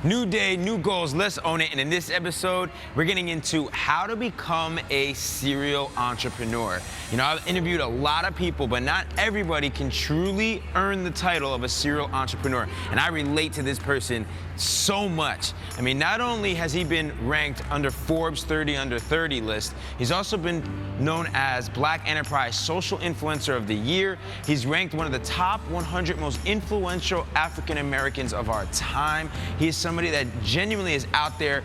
New day, new goals, let's own it. And in this episode, we're getting into how to become a serial entrepreneur. You know, I've interviewed a lot of people, but not everybody can truly earn the title of a serial entrepreneur. And I relate to this person so much. I mean, not only has he been ranked under Forbes 30 Under 30 list, he's also been known as Black Enterprise Social Influencer of the Year. He's ranked one of the top 100 most influential African Americans of our time. He is somebody that genuinely is out there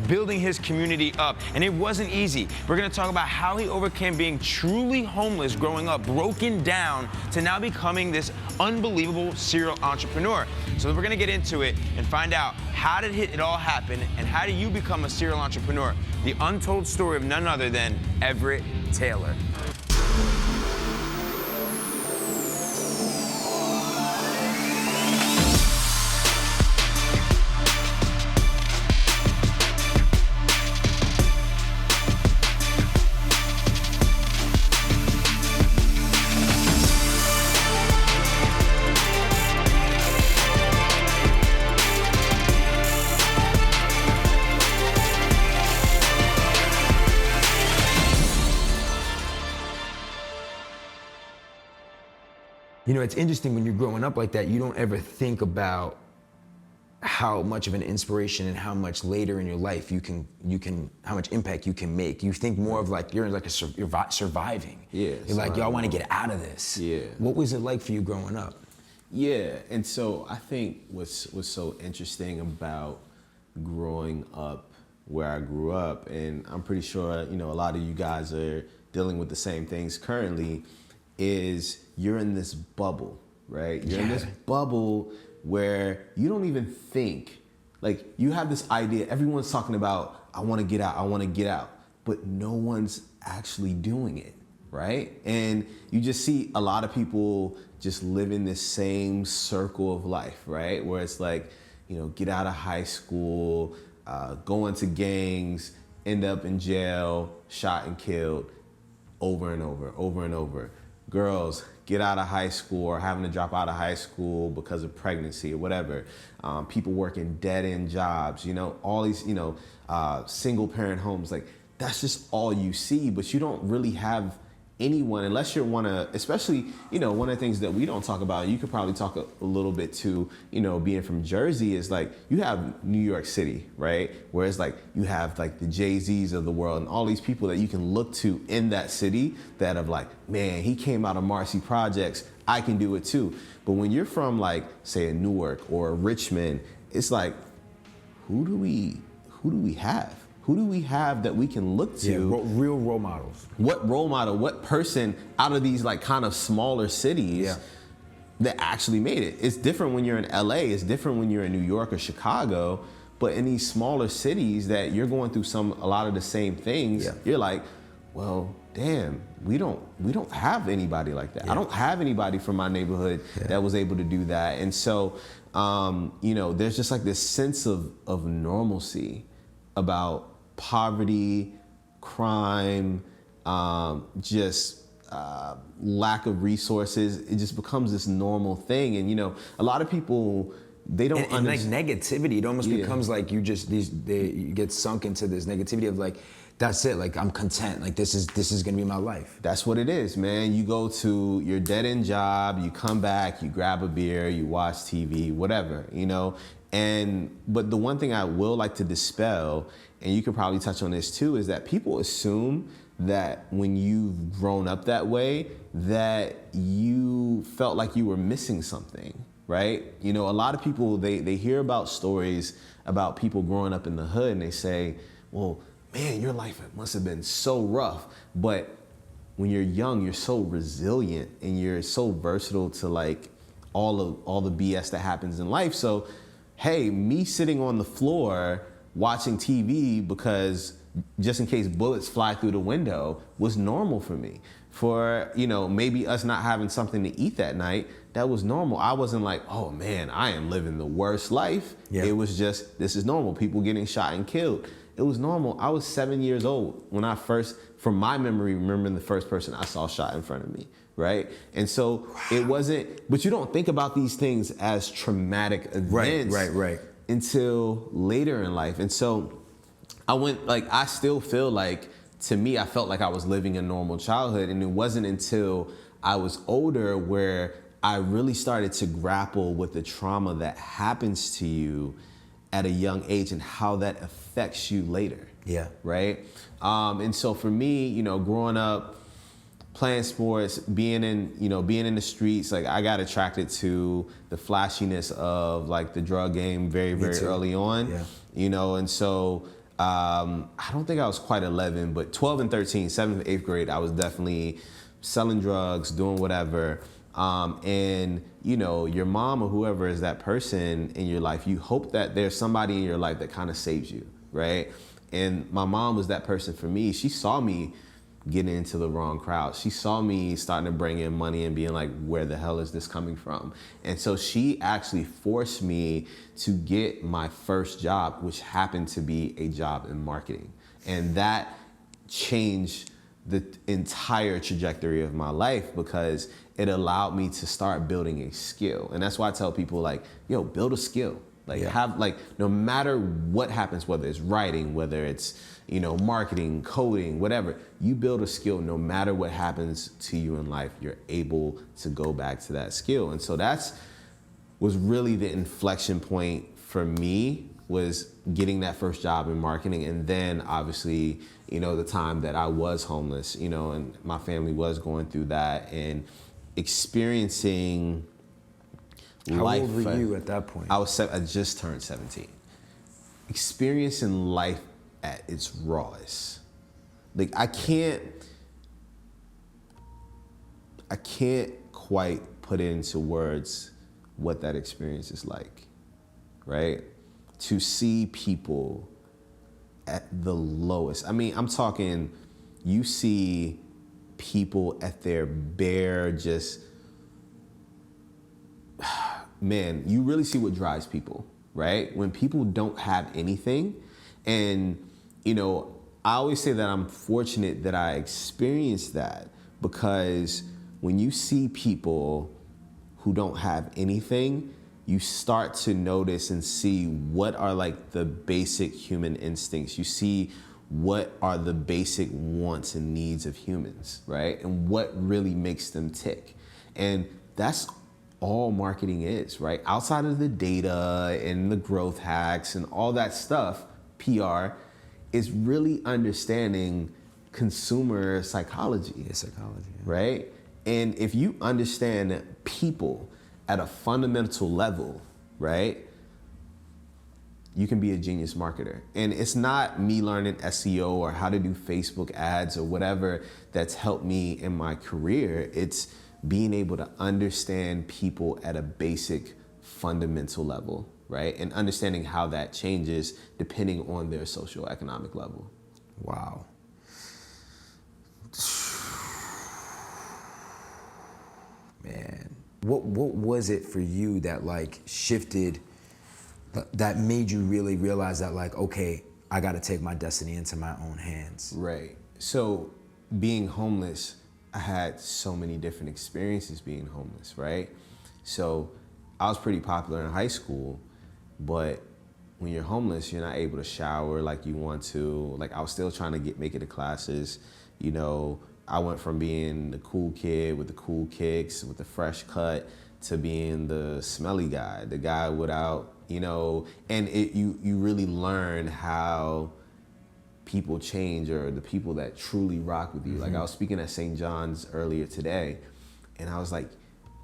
building his community up. And it wasn't easy. We're gonna talk about how he overcame being truly homeless growing up, broken down, to now becoming this unbelievable serial entrepreneur. So we're gonna get into it and find out how did it all happen and how do you become a serial entrepreneur? The untold story of none other than Everette Taylor. You know, it's interesting when you're growing up like that, you don't ever think about how much of an inspiration and how much later in your life how much impact you can make. You think more of like, you're surviving. Yeah. You're like, yo, I want to get out of this. Yeah. What was it like for you growing up? Yeah, and so I think what's so interesting about growing up where I grew up, and I'm pretty sure, you know, a lot of you guys are dealing with the same things currently, is you're in this bubble, right? You're in this bubble where you don't even think, like you have this idea, everyone's talking about, I wanna get out, but no one's actually doing it, right? And you just see a lot of people just live in this same circle of life, right? Where it's like, you know, get out of high school, go into gangs, end up in jail, shot and killed, over and over. Girls get out of high school or having to drop out of high school because of pregnancy or whatever. People working dead-end jobs, you know, all these, you know, single parent homes, like that's just all you see, but you don't really have anyone, unless you're especially, you know, one of the things that we don't talk about, you could probably talk a little bit to, you know, being from Jersey, is like, you have New York City, right? Whereas like, you have like the Jay-Z's of the world and all these people that you can look to in that city that have like, man, he came out of Marcy Projects, I can do it too. But when you're from like, say a Newark or a Richmond, it's like, who do we have? Who do we have that we can look to? Yeah, real role models. What role model, what person out of these like kind of smaller cities that actually made it? It's different when you're in LA, it's different when you're in New York or Chicago, but in these smaller cities that you're going through a lot of the same things, you're like, well, damn, we don't have anybody like that. I don't have anybody from my neighborhood that was able to do that. And so, you know, there's just like this sense of normalcy about poverty, crime, just lack of resources. It just becomes this normal thing. And, you know, a lot of people, they don't understand. And like negativity, it almost becomes like you get sunk into this negativity of like, that's it, like I'm content, like this is gonna be my life. That's what it is, man. You go to your dead-end job, you come back, you grab a beer, you watch TV, whatever, you know? But the one thing I will like to dispel, and you could probably touch on this too, is that people assume that when you've grown up that way, that you felt like you were missing something, right? You know, a lot of people, they hear about stories about people growing up in the hood and they say, well, man, your life must have been so rough. But when you're young, you're so resilient and you're so versatile to like all the BS that happens in life. So, hey, me sitting on the floor watching TV because just in case bullets fly through the window was normal for me. For, you know, maybe us not having something to eat that night, that was normal. I wasn't like, oh man, I am living the worst life. Yeah. It was just, this is normal. People getting shot and killed. It was normal. I was 7 years old when I first, from my memory, remembering the first person I saw shot in front of me, right? And so it wasn't, but you don't think about these things as traumatic events. Right. until later in life. And so I still feel like, to me, I felt like I was living a normal childhood. And it wasn't until I was older where I really started to grapple with the trauma that happens to you at a young age and how that affects you later. Yeah. Right? And so for me, you know, growing up, playing sports, being in the streets, like I got attracted to the flashiness of like the drug game very, very early on. Yeah. You know, and so I don't think I was quite 11, but 12 and 13, 7th, 8th grade, I was definitely selling drugs, doing whatever. And you know, your mom or whoever is that person in your life, you hope that there's somebody in your life that kind of saves you, right? And my mom was that person for me. She saw me getting into the wrong crowd. She saw me starting to bring in money and being like, where the hell is this coming from? And so she actually forced me to get my first job, which happened to be a job in marketing. And that changed the entire trajectory of my life because it allowed me to start building a skill. And that's why I tell people like, yo, build a skill. Like have like, no matter what happens, whether it's writing, whether it's, you know, marketing, coding, whatever, you build a skill, no matter what happens to you in life, you're able to go back to that skill. And so was really the inflection point for me, was getting that first job in marketing. And then obviously, you know, the time that I was homeless, you know, and my family was going through that and experiencing life. How old were you at that point? I just turned 17. Experiencing life at its rawest. Like I can't quite put into words what that experience is like, right? To see people at the lowest. I mean, I'm talking, you see people at their bare just, man, you really see what drives people, right? When people don't have anything. And, you know, I always say that I'm fortunate that I experienced that, because when you see people who don't have anything, you start to notice and see what are like the basic human instincts. You see what are the basic wants and needs of humans, right? And what really makes them tick. And that's all marketing is, right? Outside of the data and the growth hacks and all that stuff, PR is really understanding consumer psychology. Yeah, psychology. Yeah. Right? And if you understand people at a fundamental level, right, you can be a genius marketer. And it's not me learning SEO or how to do Facebook ads or whatever that's helped me in my career. It's being able to understand people at a basic fundamental level, right? And understanding how that changes depending on their socioeconomic level. Wow. Man, what was it for you that like shifted, that made you really realize that like, okay, I got to take my destiny into my own hands? Right. So being homeless, I had so many different experiences being homeless, right? So I was pretty popular in high school, but when you're homeless, you're not able to shower like you want to. Like I was still trying to make it to classes. You know, I went from being the cool kid with the cool kicks, with the fresh cut, to being the smelly guy, the guy without, you know, and you really learn how people change, or the people that truly rock with you. Like I was speaking at St. John's earlier today, and I was like,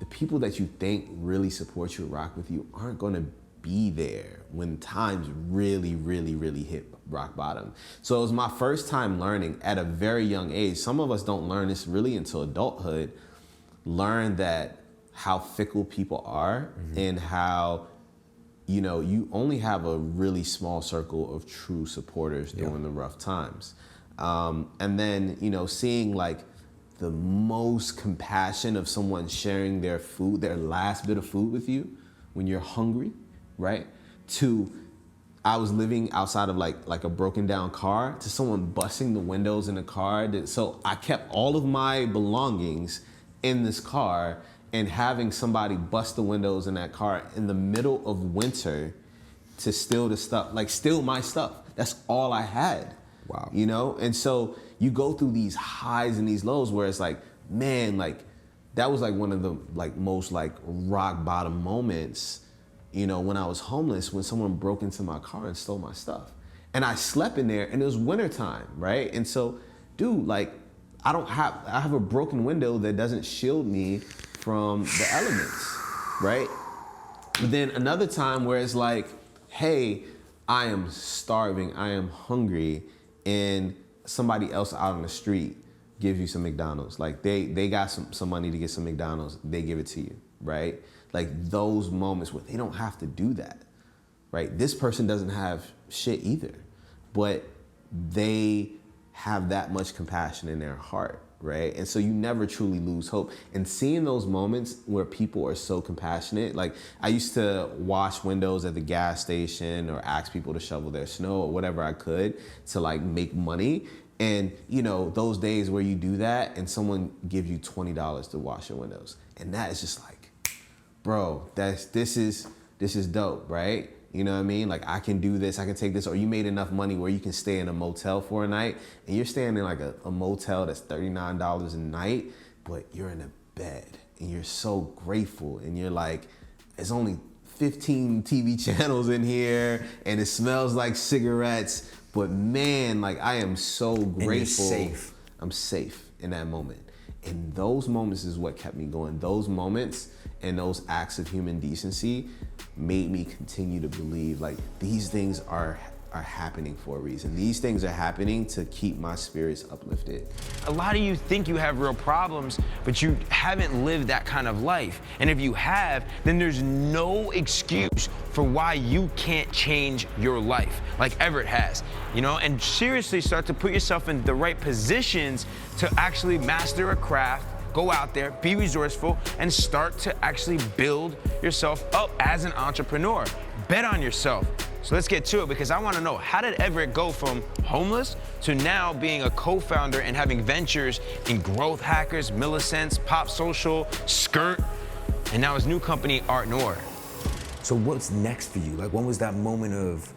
the people that you think really support you, rock with you, aren't gonna be there when times really, really, really hit rock bottom. So it was my first time learning at a very young age. Some of us don't learn this really until adulthood. Learn that how fickle people are, and how, you know, you only have a really small circle of true supporters during the rough times. And then, you know, seeing like the most compassion of someone sharing their food, their last bit of food with you when you're hungry, right? To, I was living outside of like a broken down car, to someone busting the windows in the car. So I kept all of my belongings in this car, and having somebody bust the windows in that car in the middle of winter to steal the stuff, like steal my stuff. That's all I had. Wow. You know? And so you go through these highs and these lows where it's like, man, like that was like one of the like most like rock bottom moments, you know, when I was homeless, when someone broke into my car and stole my stuff. And I slept in there and it was wintertime, right? And so, dude, like I have a broken window that doesn't shield me from the elements, right? But then another time where it's like, hey, I am starving, I am hungry, and somebody else out on the street gives you some McDonald's. Like they got some money to get some McDonald's, they give it to you, right? Like those moments where they don't have to do that, right? This person doesn't have shit either, but they have that much compassion in their heart, right? And so you never truly lose hope. And seeing those moments where people are so compassionate, like I used to wash windows at the gas station or ask people to shovel their snow or whatever I could to like make money. And you know, those days where you do that and someone gives you $20 to wash your windows. And that is just like, bro, this is dope, right? You know what I mean? Like I can do this, I can take this, or you made enough money where you can stay in a motel for a night and you're staying in like a motel that's $39 a night, but you're in a bed and you're so grateful and you're like, there's only 15 TV channels in here and it smells like cigarettes, but man, like I am so grateful. And you're safe. I'm safe in that moment. And those moments is what kept me going. Those moments and those acts of human decency made me continue to believe like these things are happening for a reason. These things are happening to keep my spirits uplifted. A lot of you think you have real problems, but you haven't lived that kind of life. And if you have, then there's no excuse for why you can't change your life like Everette has, you know? And seriously start to put yourself in the right positions to actually master a craft, go out there, be resourceful, and start to actually build yourself up as an entrepreneur. Bet on yourself. So let's get to it because I want to know, how did Everette go from homeless to now being a co-founder and having ventures in Growth Hackers, Millicents, Pop Social, Skirt, and now his new company, Art Noir? So what's next for you? Like, when was that moment of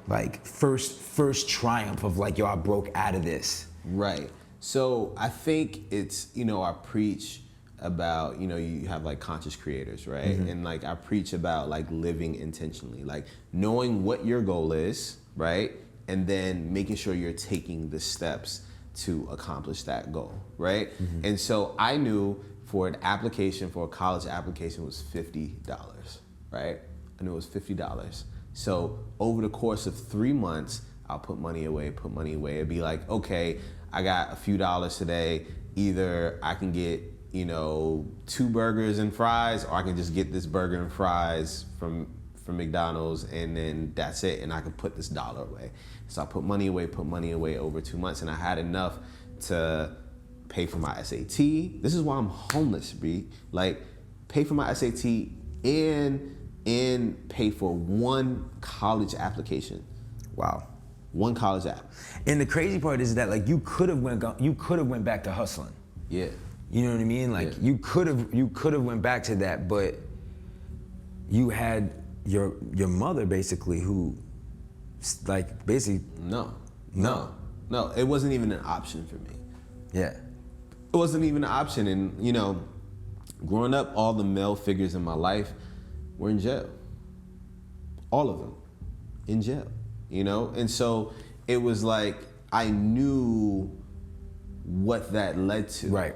like first triumph of like, yo, I broke out of this? Right. So I think it's, you know, I preach about, you know, you have like conscious creators, right? Mm-hmm. And like I preach about like living intentionally, like knowing what your goal is, right? And then making sure you're taking the steps to accomplish that goal, right? Mm-hmm. And so I knew for an application, for a college application was $50, right? I knew it was $50. So over the course of 3 months, I'll put money away. It'd be like, okay, I got a few dollars today. Either I can get, you know, 2 burgers and fries, or I can just get this burger and fries from McDonald's, and then that's it, and I can put this dollar away. So I put money away over 2 months, and I had enough to pay for my SAT. This is why I'm homeless, B. Like, pay for my SAT and pay for 1 college application. Wow. 1 college app. And the crazy part is that like you could have went back to hustling. Yeah. You know what I mean? Like yeah. you could have went back to that, but you had your mother basically who like basically No. It wasn't even an option for me. Yeah. It wasn't even an option. And you know, growing up, all the male figures in my life were in jail. All of them in jail. You know? And so it was like I knew what that led to. Right.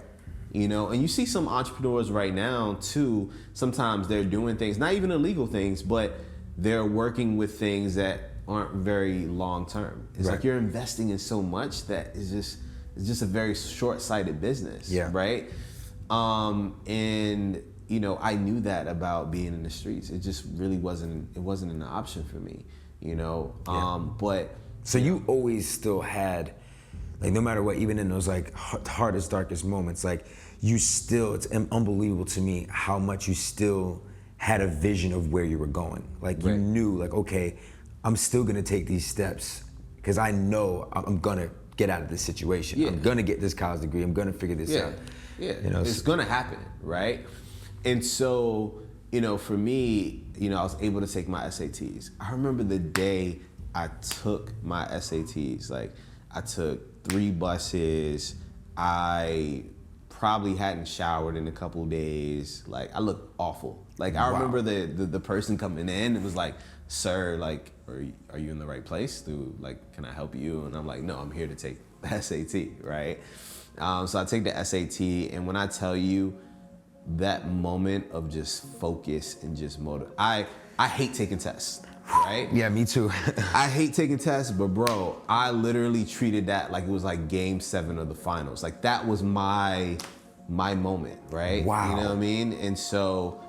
You know, and you see some entrepreneurs right now too, sometimes they're doing things, not even illegal things, but they're working with things that aren't very long term. It's right. like you're investing in so much that it's just a very short-sighted business. Yeah. Right? And you know, I knew that about being in the streets. It just really wasn't an option for me, you know. Yeah. But so you always still had, like, no matter what, even in those like hardest, darkest moments, like it's unbelievable to me how much you still had a vision of where you were going. Like you knew, like, okay, I'm still gonna take these steps because I know I'm gonna get out of this situation. Yeah. I'm gonna get this college degree. I'm gonna figure this out. Yeah, you know, it's gonna happen, right? And so, you know, for me, I was able to take my SATs. I remember the day I took my SATs. Like, I took 3 buses. I probably hadn't showered in a couple days. Like, I looked awful. Like, I remember the person coming in, it was like, sir, like, are you in the right place? Can I help you? And I'm like, no, I'm here to take the SAT, right? So I take the SAT, and when I tell you that moment of just focus and just I hate taking tests, right? Yeah, me too. I hate taking tests, but bro, I literally treated that like it was like game 7 of the finals. Like, that was my moment, right? Wow. You know what I mean? And so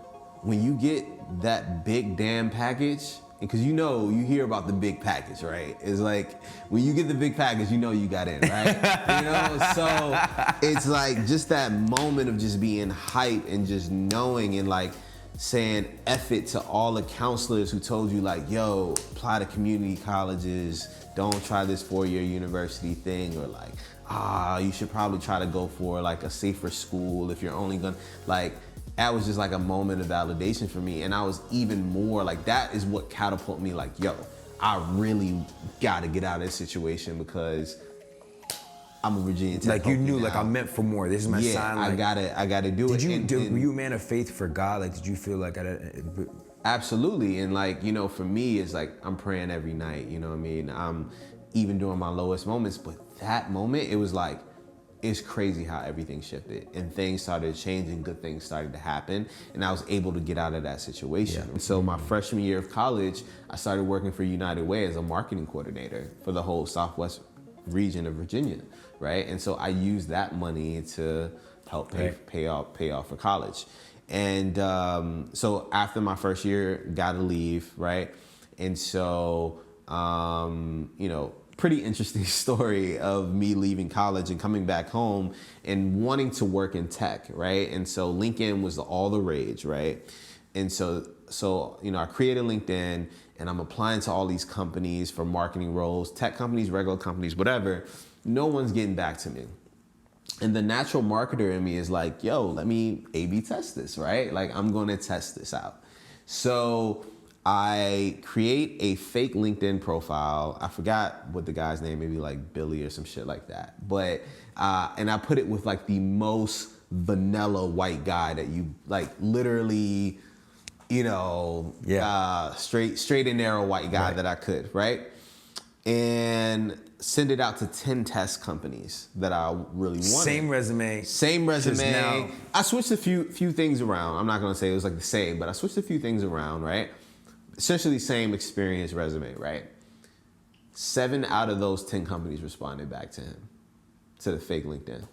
when you get that big damn package, because you hear about the big package, right? It's like, when you get the big package, you got in, right? So it's like just that moment of just being hype and just knowing and like saying F it to all the counselors who told you like, yo, apply to community colleges, don't try this 4-year university thing, or like, you should probably try to go for like a safer school if you're only gonna, like, that was just like a moment of validation for me. And I was even more like, that is what catapulted me like, yo, I really gotta get out of this situation because I'm a Virginia Tech. Like, you knew, like, I'm meant for more. This is my sign. Like, I gotta do it. Were you a man of faith for God? Like, did you feel like Absolutely. And like, for me, it's like, I'm praying every night, you know what I mean? I'm even during my lowest moments, but that moment, it was like, it's crazy how everything shifted and things started changing, good things started to happen, and I was able to get out of that situation. Yeah. So my freshman year of college, I started working for United Way as a marketing coordinator for the whole Southwest region of Virginia, right? And so I used that money to help pay off for college. And so after my first year, got to leave, right? And so, pretty interesting story of me leaving college and coming back home and wanting to work in tech, right? And so LinkedIn was all the rage, right? And so I created LinkedIn and I'm applying to all these companies for marketing roles, tech companies, regular companies, whatever. No one's getting back to me. And the natural marketer in me is like, yo, let me A/B test this, right? Like, I'm going to test this out. So I create a fake LinkedIn profile. I forgot what the guy's name, maybe like Billy or some shit like that. But, and I put it with like the most vanilla white guy that you like literally, straight and narrow white guy that I could, right? And send it out to 10 test companies that I really wanted. Same resume. Now, I switched a few things around. I'm not gonna say it was like the same, but I switched a few things around, right? Essentially same experience resume, right? 7 out of those 10 companies responded back to him, to the fake LinkedIn.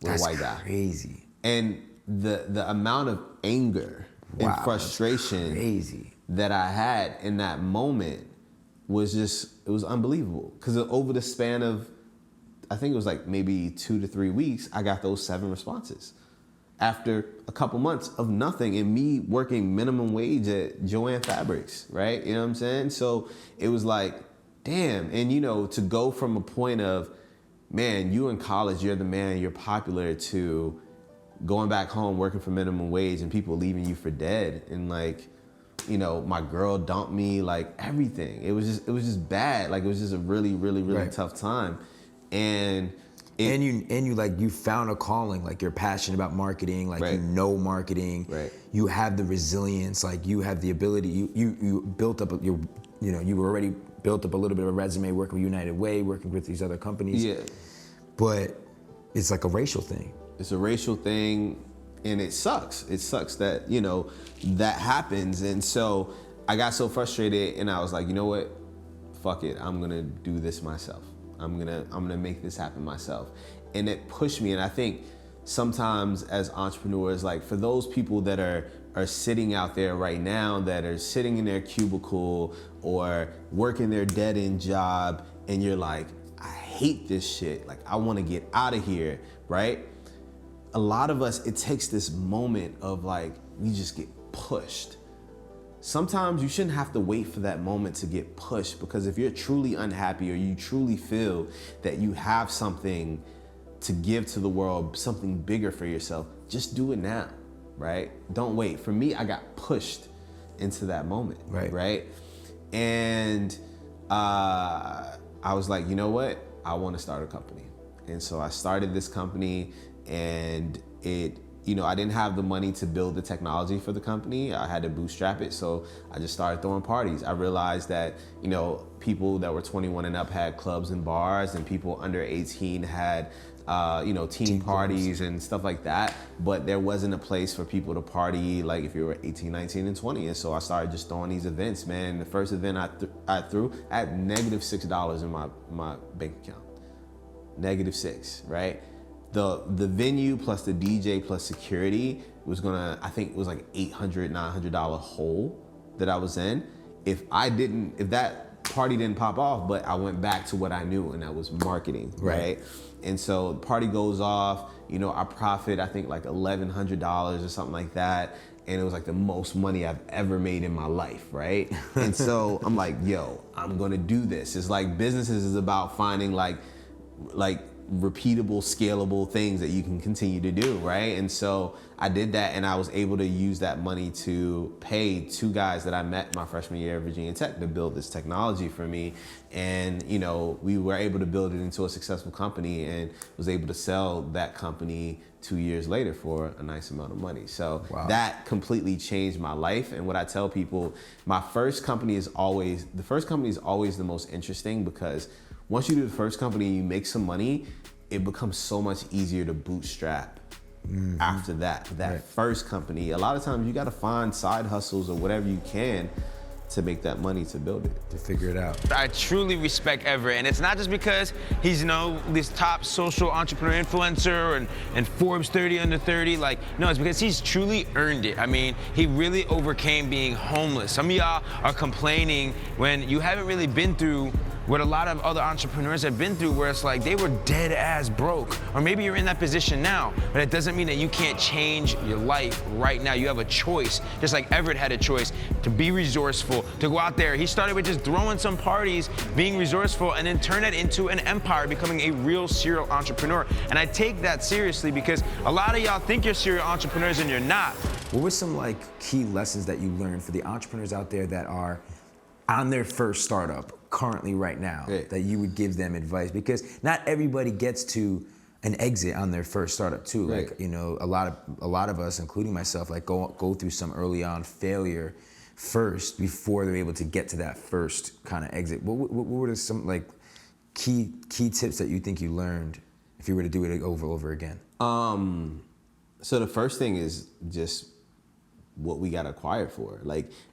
With a white guy. Crazy. And the amount of anger and frustration that I had in that moment was just, it was unbelievable. Because over the span of, I think it was like maybe 2 to 3 weeks, I got those 7 responses. After a couple months of nothing and me working minimum wage at Joann Fabrics, right? You know what I'm saying? So it was like, damn. And to go from a point of, man, you in college, you're the man, you're popular, to going back home working for minimum wage and people leaving you for dead, and like, my girl dumped me, like everything. It was just bad. Like, it was just a really, really, really tough time. And you like, you found a calling, like you're passionate about marketing, like marketing, you have the resilience, like you have the ability, you built up you were already built up a little bit of a resume working with United Way, working with these other companies. Yeah. But it's like a racial thing. It's a racial thing, and it sucks. It sucks that, that happens. And so I got so frustrated, and I was like, you know what? Fuck it. I'm gonna do this myself. I'm gonna make this happen myself. And it pushed me. And I think sometimes as entrepreneurs, like for those people that are sitting out there right now, that are sitting in their cubicle or working their dead-end job, and you're like, I hate this shit. Like, I wanna get out of here, right? A lot of us, it takes this moment of like, we just get pushed. Sometimes you shouldn't have to wait for that moment to get pushed, because if you're truly unhappy or you truly feel that you have something to give to the world, something bigger for yourself, just do it now, right? Don't wait. For me, I got pushed into that moment, Right. right? And I was like, you know what? I want to start a company. And so I started this company, and it, I didn't have the money to build the technology for the company. I had to bootstrap it. So I just started throwing parties. I realized that, people that were 21 and up had clubs and bars, and people under 18 had, teen parties and stuff like that. But there wasn't a place for people to party like if you were 18, 19, and 20. And so I started just throwing these events, man. The first event I threw, I had -$6 in my bank account. -6, right? The venue plus the DJ plus security was gonna, I think it was like $800, $900 hole that I was in. If that party didn't pop off, but I went back to what I knew, and that was marketing, right? And so the party goes off, I profit, I think like $1,100 or something like that. And it was like the most money I've ever made in my life, right? And so I'm like, yo, I'm gonna do this. It's like businesses is about finding like repeatable, scalable things that you can continue to do, right? And so I did that, and I was able to use that money to pay 2 guys that I met my freshman year at Virginia Tech to build this technology for me. And, we were able to build it into a successful company, and was able to sell that company 2 years later for a nice amount of money. So that completely changed my life. And what I tell people, the first company is always the most interesting, because once you do the first company and you make some money, it becomes so much easier to bootstrap after that. First company, a lot of times you got to find side hustles or whatever you can to make that money to build it. To figure it out. I truly respect Everette, and it's not just because he's this top social entrepreneur influencer and Forbes 30 under 30. No, it's because he's truly earned it. I mean, he really overcame being homeless. Some of y'all are complaining when you haven't really been through what a lot of other entrepreneurs have been through, where it's like they were dead ass broke. Or maybe you're in that position now, but it doesn't mean that you can't change your life right now. You have a choice, just like Everette had a choice to be resourceful, to go out there. He started with just throwing some parties, being resourceful, and then turn it into an empire, becoming a real serial entrepreneur. And I take that seriously, because a lot of y'all think you're serial entrepreneurs and you're not. What were some key lessons that you learned for the entrepreneurs out there that are on their first startup currently right now, that you would give them advice? Because not everybody gets to an exit on their first startup too. A lot of us, including myself, go through some early on failure first before they're able to get to that first kind of exit. What were some key tips that you think you learned if you were to do it over again? So the first thing is just what we got acquired for.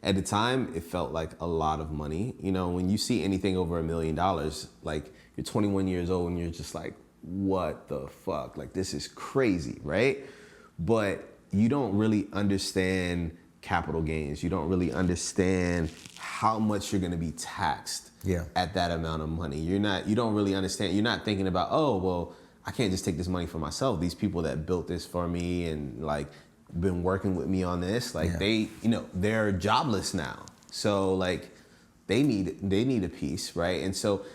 At the time, it felt like a lot of money. When you see anything over $1 million, you're 21 years old and you're just like, what the fuck? This is crazy, right? But you don't really understand capital gains. You don't really understand how much you're gonna be taxed at that amount of money. You don't really understand. You're not thinking about, oh, well, I can't just take this money for myself. These people that built this for me and been working with me on this, they're jobless now. So they need a piece, right? And so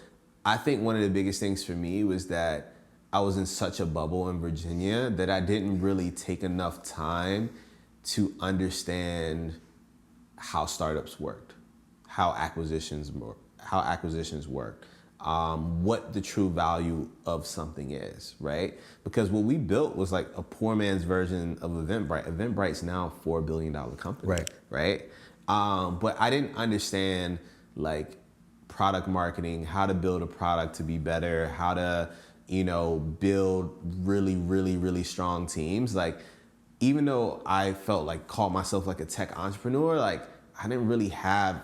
I think one of the biggest things for me was that I was in such a bubble in Virginia that I didn't really take enough time to understand how startups worked, how acquisitions work, what the true value of something is, right? Because what we built was a poor man's version of Eventbrite. Eventbrite's now a $4 billion company, right? But I didn't understand product marketing, how to build a product to be better, how to, build really, really, really strong teams. Even though I called myself a tech entrepreneur, I didn't really have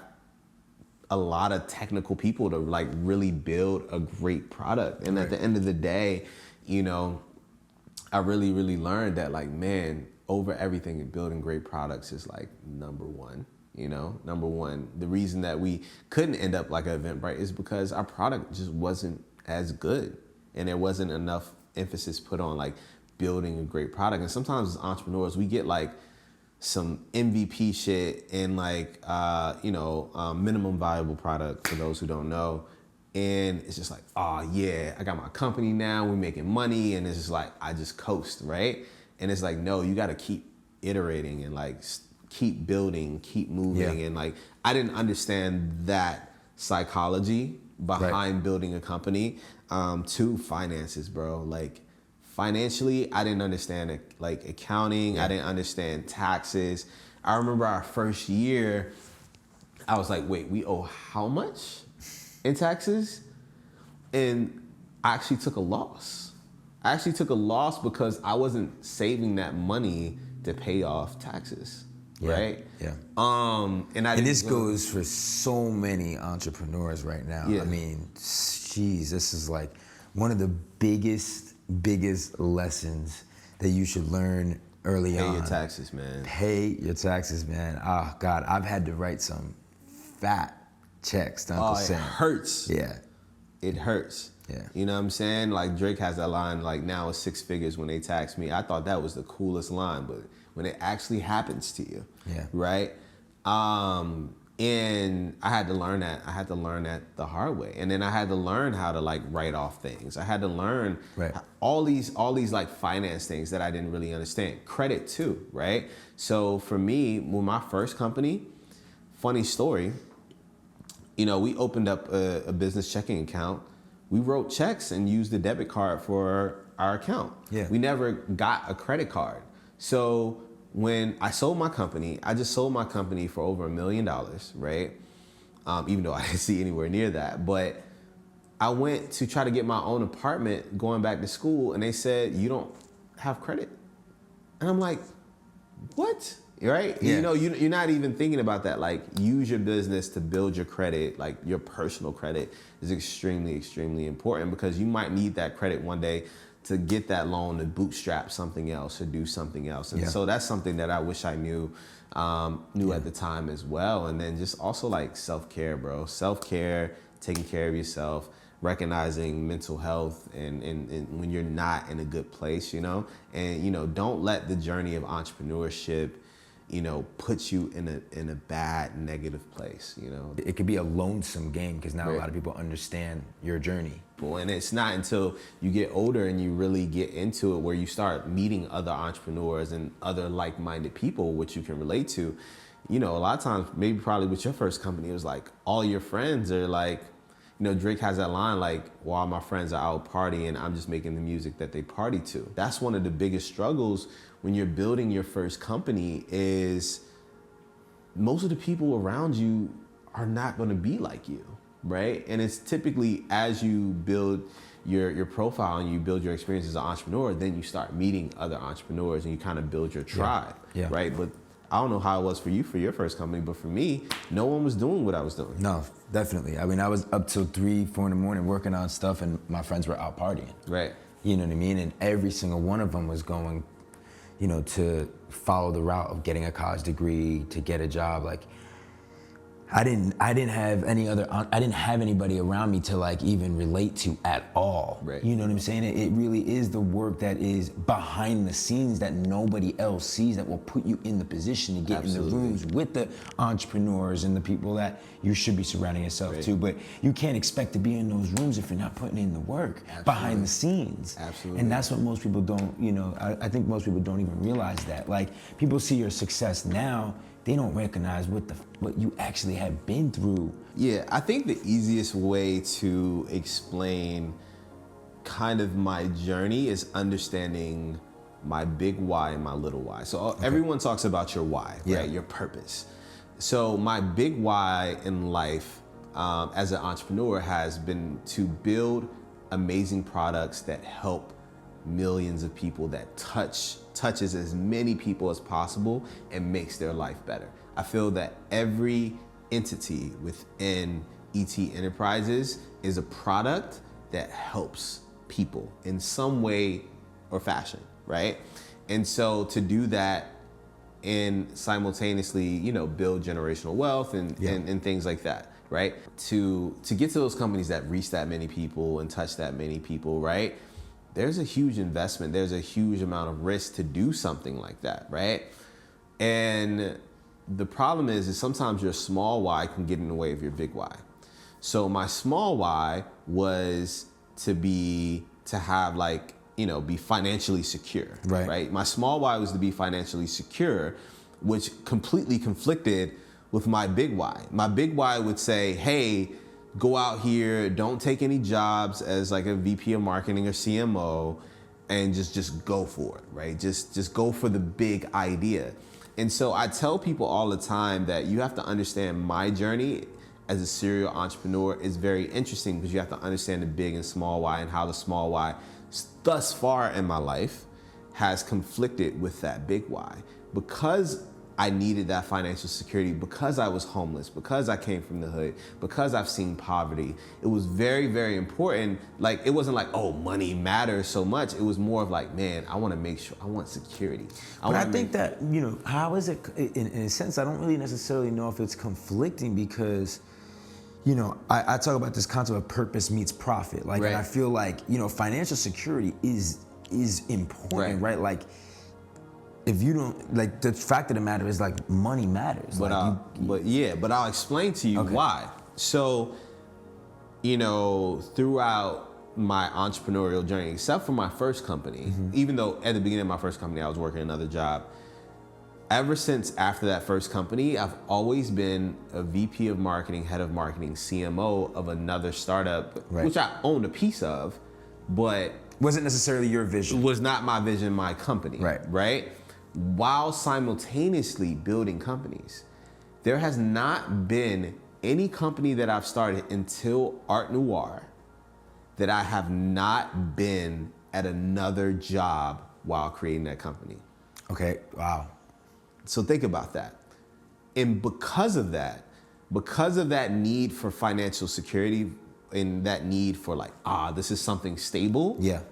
a lot of technical people to really build a great product. And at the end of the day, I really, really learned that man, over everything in building great products is number one. Number one. The reason that we couldn't end up like an Eventbrite is because our product just wasn't as good, and there wasn't enough emphasis put on building a great product. And sometimes as entrepreneurs, we get some MVP shit and minimum viable product, for those who don't know. And it's just oh yeah, I got my company now, we're making money, and it's just I just coast, right? And it's no, you gotta keep iterating and keep building, keep moving. And like, I didn't understand that psychology behind building a company. To finances, bro. Like, financially, I didn't understand it, like accounting. I didn't understand taxes. I remember our first year, I was like, wait, we owe how much in taxes? And I actually took a loss. Because I wasn't saving that money to pay off taxes, right? Yeah. And this goes for so many entrepreneurs right now. Yeah. I mean, geez, this is like one of the biggest lessons that you should learn early on. Pay your taxes, man. Pay your taxes, man. Oh God, I've had to write some fat checks to Uncle Sam. It hurts. Yeah. It hurts. Yeah. You know what I'm saying? Like, Drake has that line, like, now it's 6 figures when they tax me. I thought that was the coolest line, but when it actually happens to you, right? And I had to learn that. I had to learn that the hard way. And then I had to learn how to like write off things. I had to learn all these like finance things that I didn't really understand. Credit too, right? So for me, with my first company, funny story, you know, we opened up a business checking account. We wrote checks and used the debit card for our account. Yeah. We never got a credit card. So when I sold my company, I just sold my company for over $1 million, right? Even though I didn't see anywhere near that. But I went to try to get my own apartment going back to school, and they said, you don't have credit. And I'm like, what? Right? Yeah. You know, you're not even thinking about that. Like, use your business to build your credit. Like, your personal credit is extremely, extremely important, because you might need that credit one day to get that loan to bootstrap something else or do something else. And so that's something that I wish I knew at the time as well. And then just also like self-care, bro. Self-care, taking care of yourself, recognizing mental health and when you're not in a good place, you know? And, you know, don't let the journey of entrepreneurship, you know, put you in a bad, negative place, you know? It could be a lonesome game, because now a lot of people understand your journey. And it's not until you get older and you really get into it where you start meeting other entrepreneurs and other like-minded people, which you can relate to. You know, a lot of times, maybe probably with your first company, it was like all your friends are like, you know, Drake has that line like, while my friends are out partying, I'm just making the music that they party to. That's one of the biggest struggles when you're building your first company, is most of the people around you are not going to be like you, right? And it's typically as you build your profile and you build your experience as an entrepreneur, then you start meeting other entrepreneurs and you kind of build your tribe, right? But I don't know how it was for you for your first company, but for me, no one was doing what I was doing. No, definitely. I mean, I was up till 3, 4 in the morning working on stuff, and my friends were out partying. Right. You know what I mean? And every single one of them was going, you know, to follow the route of getting a college degree, to get a job. Like, I didn't have anybody around me to like even relate to at all. Right. You know what I'm saying? It really is the work that is behind the scenes that nobody else sees, that will put you in the position to get in the rooms with the entrepreneurs and the people that you should be surrounding yourself to. But you can't expect to be in those rooms if you're not putting in the work behind the scenes. Absolutely. And that's what most people don't, you know, I think most people don't even realize that. Like, people see your success now, they don't recognize what you actually have been through. Yeah, I think the easiest way to explain kind of my journey is understanding my big why and my little why. So everyone talks about your why, right? Your purpose. So my big why in life as an entrepreneur has been to build amazing products that help millions of people, that touches as many people as possible and makes their life better. I feel that every entity within ET Enterprises is a product that helps people in some way or fashion, right? And so to do that and simultaneously, you know, build generational wealth and things like that, right? To get to those companies that reach that many people and touch that many people, right? There's a huge investment. There's a huge amount of risk to do something like that, right? And the problem is sometimes your small why can get in the way of your big why. So my small why was to have like, you know, be financially secure, right? My small why was to be financially secure, which completely conflicted with my big why. My big why would say, hey, go out here, don't take any jobs as like a VP of marketing or CMO, and just go for it, right? Just go for the big idea. And so I tell people all the time that you have to understand my journey as a serial entrepreneur is very interesting because you have to understand the big and small why and how the small why thus far in my life has conflicted with that big why. Because I needed that financial security, because I was homeless, because I came from the hood, because I've seen poverty, it was very, very important. Like, it wasn't like, oh, money matters so much. It was more of like, man, I want to make sure, I want security. But I think that, you know, how is it, in a sense, I don't really necessarily know if it's conflicting because, you know, I talk about this concept of purpose meets profit. Like, and I feel like, you know, financial security is important, right? Like, if you don't, like, the fact of the matter is, like, money matters. But like, but I'll explain to you why. So, you know, throughout my entrepreneurial journey, except for my first company, even though at the beginning of my first company I was working another job, ever since after that first company, I've always been a VP of marketing, head of marketing, CMO of another startup, which I owned a piece of, but wasn't necessarily your vision. Was not my vision, my company, right? While simultaneously building companies. There has not been any company that I've started until Art Noir that I have not been at another job while creating that company. Okay, wow. So think about that. And because of that need for financial security and that need for like, this is something stable. Yeah.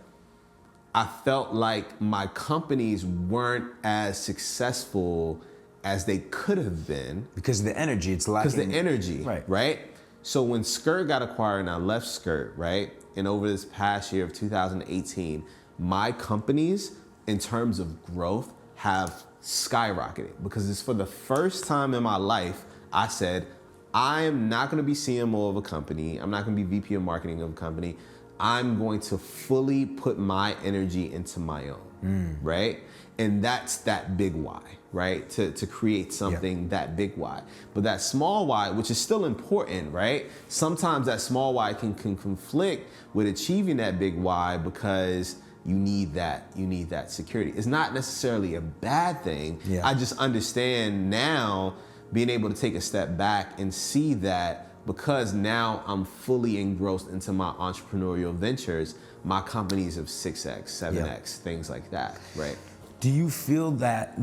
I felt like my companies weren't as successful as they could have been. Because of the energy, it's lacking. Because the energy, right? So when Skirt got acquired and I left Skirt, right? And over this past year of 2018, my companies, in terms of growth, have skyrocketed. Because it's for the first time in my life, I said, I am not gonna be CMO of a company. I'm not gonna be VP of marketing of a company. I'm going to fully put my energy into my own, right? And that's that big why, right? To create something that big why. But that small why, which is still important, right? Sometimes that small why can conflict with achieving that big why because you need that security. It's not necessarily a bad thing. Yeah. I just understand now being able to take a step back and see that because now I'm fully engrossed into my entrepreneurial ventures, my companies of 6X, 7X, things like that, right? Do you feel that,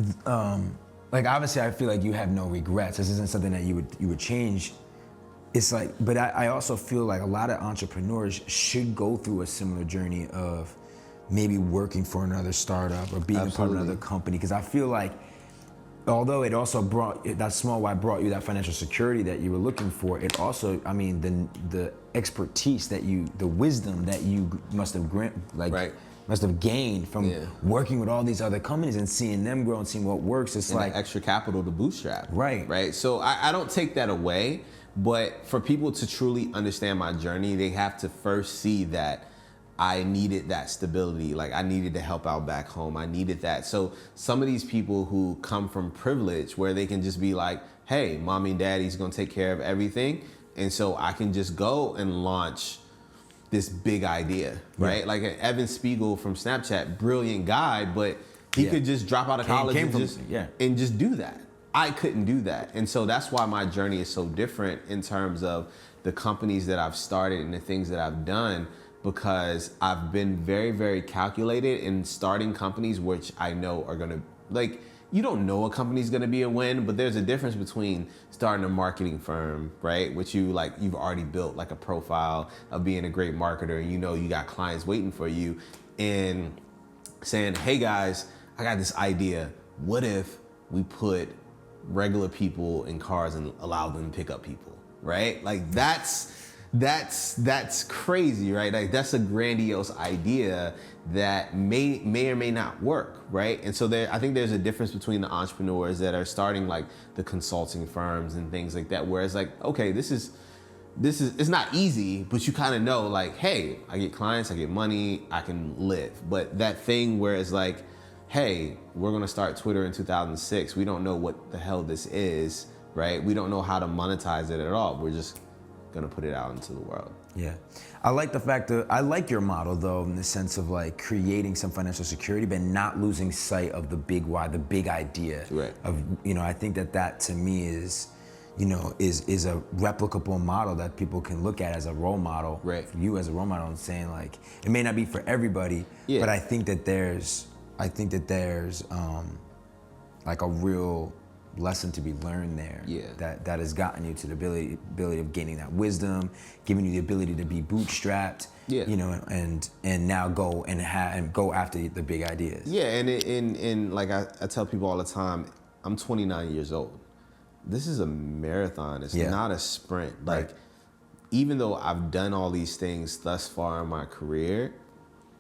like obviously I feel like you have no regrets. This isn't something that you would change. It's like, but I also feel like a lot of entrepreneurs should go through a similar journey of maybe working for another startup or being a part of another company. Because I feel like, although it also that small why brought you that financial security that you were looking for, it also, I mean, the expertise that the wisdom that you must have must have gained from working with all these other companies and seeing them grow and seeing what works. It's and like extra capital to bootstrap. Right. So I don't take that away, but for people to truly understand my journey, they have to first see that I needed that stability. Like I needed to help out back home. I needed that. So some of these people who come from privilege where they can just be like, hey, mommy and daddy's gonna take care of everything. And so I can just go and launch this big idea, right? Like Evan Spiegel from Snapchat, brilliant guy, but he could just drop out of college and just do that. I couldn't do that. And so that's why my journey is so different in terms of the companies that I've started and the things that I've done, because I've been very, very calculated in starting companies which I know are gonna, like, you don't know a company's gonna be a win, but there's a difference between starting a marketing firm, right? Which you've already built like a profile of being a great marketer and you know you got clients waiting for you, and saying, hey guys, I got this idea. What if we put regular people in cars and allow them to pick up people, right? Like that's crazy, right? Like that's a grandiose idea that may or may not work, right? And so I think there's a difference between the entrepreneurs that are starting like the consulting firms and things like that, where it's like, okay, this is it's not easy, but you kind of know like, hey, I get clients, I get money, I can live. But that thing where it's like, hey, we're gonna start Twitter in 2006. We don't know what the hell this is, right? We don't know how to monetize it at all. We're just gonna put it out into the world. Yeah. I like the fact that, I like your model though, in the sense of like creating some financial security, but not losing sight of the big why, the big idea. Right. Of, I think that to me is, is a replicable model that people can look at as a role model. Right. For you as a role model, and saying like, it may not be for everybody, yeah. but I think that there's like a real lesson to be learned there. Yeah. That has gotten you to the ability of gaining that wisdom, giving you the ability to be bootstrapped. Yeah. And now go and go after the big ideas. Yeah, and like I tell people all the time, I'm 29 years old. This is a marathon. It's not a sprint. Like, right. Even though I've done all these things thus far in my career,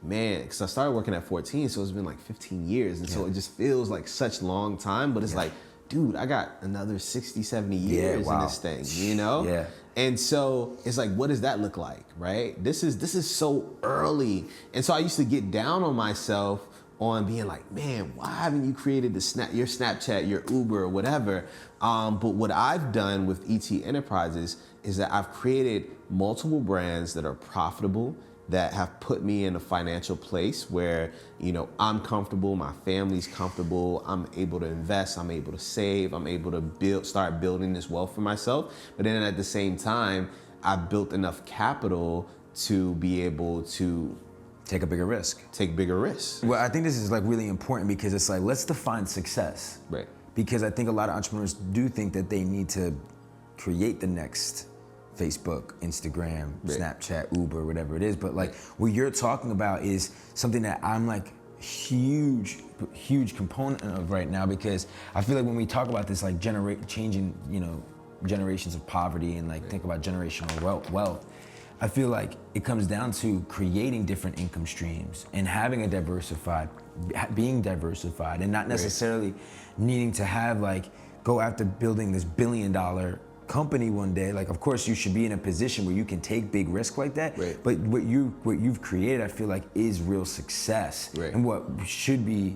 man, because I started working at 14, so it's been like 15 years. And so it just feels like such long time, but it's like, dude, I got another 60, 70 years in this thing, Yeah. And so it's like, what does that look like, right? This is so early. And so I used to get down on myself on being like, man, why haven't you created your Snapchat, your Uber, or whatever? But what I've done with ET Enterprises is that I've created multiple brands that are profitable, that have put me in a financial place where, I'm comfortable, my family's comfortable, I'm able to invest, I'm able to save, I'm able to start building this wealth for myself. But then at the same time, I've built enough capital to be able to take bigger risks. Well, I think this is like really important, because it's like, let's define success. Right. Because I think a lot of entrepreneurs do think that they need to create the next Facebook, Instagram, Snapchat, Uber, whatever it is. But like what you're talking about is something that I'm like huge component of right now, because I feel like when we talk about this, like changing, generations of poverty and like think about generational wealth, I feel like it comes down to creating different income streams and having being diversified, and not necessarily needing to have go after building this $1 billion company one day. Like, of course, you should be in a position where you can take big risk like that. Right. But what you've created, I feel like, is real success, and what should be,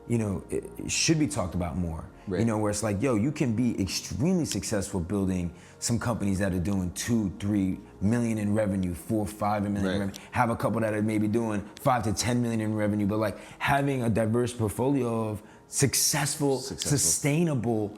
it should be talked about more. Right. Where it's like, you can be extremely successful building some companies that are doing 2-3 million in revenue, 4-5 million in revenue. Have a couple that are maybe doing 5 to 10 million in revenue, but like having a diverse portfolio of successful. sustainable,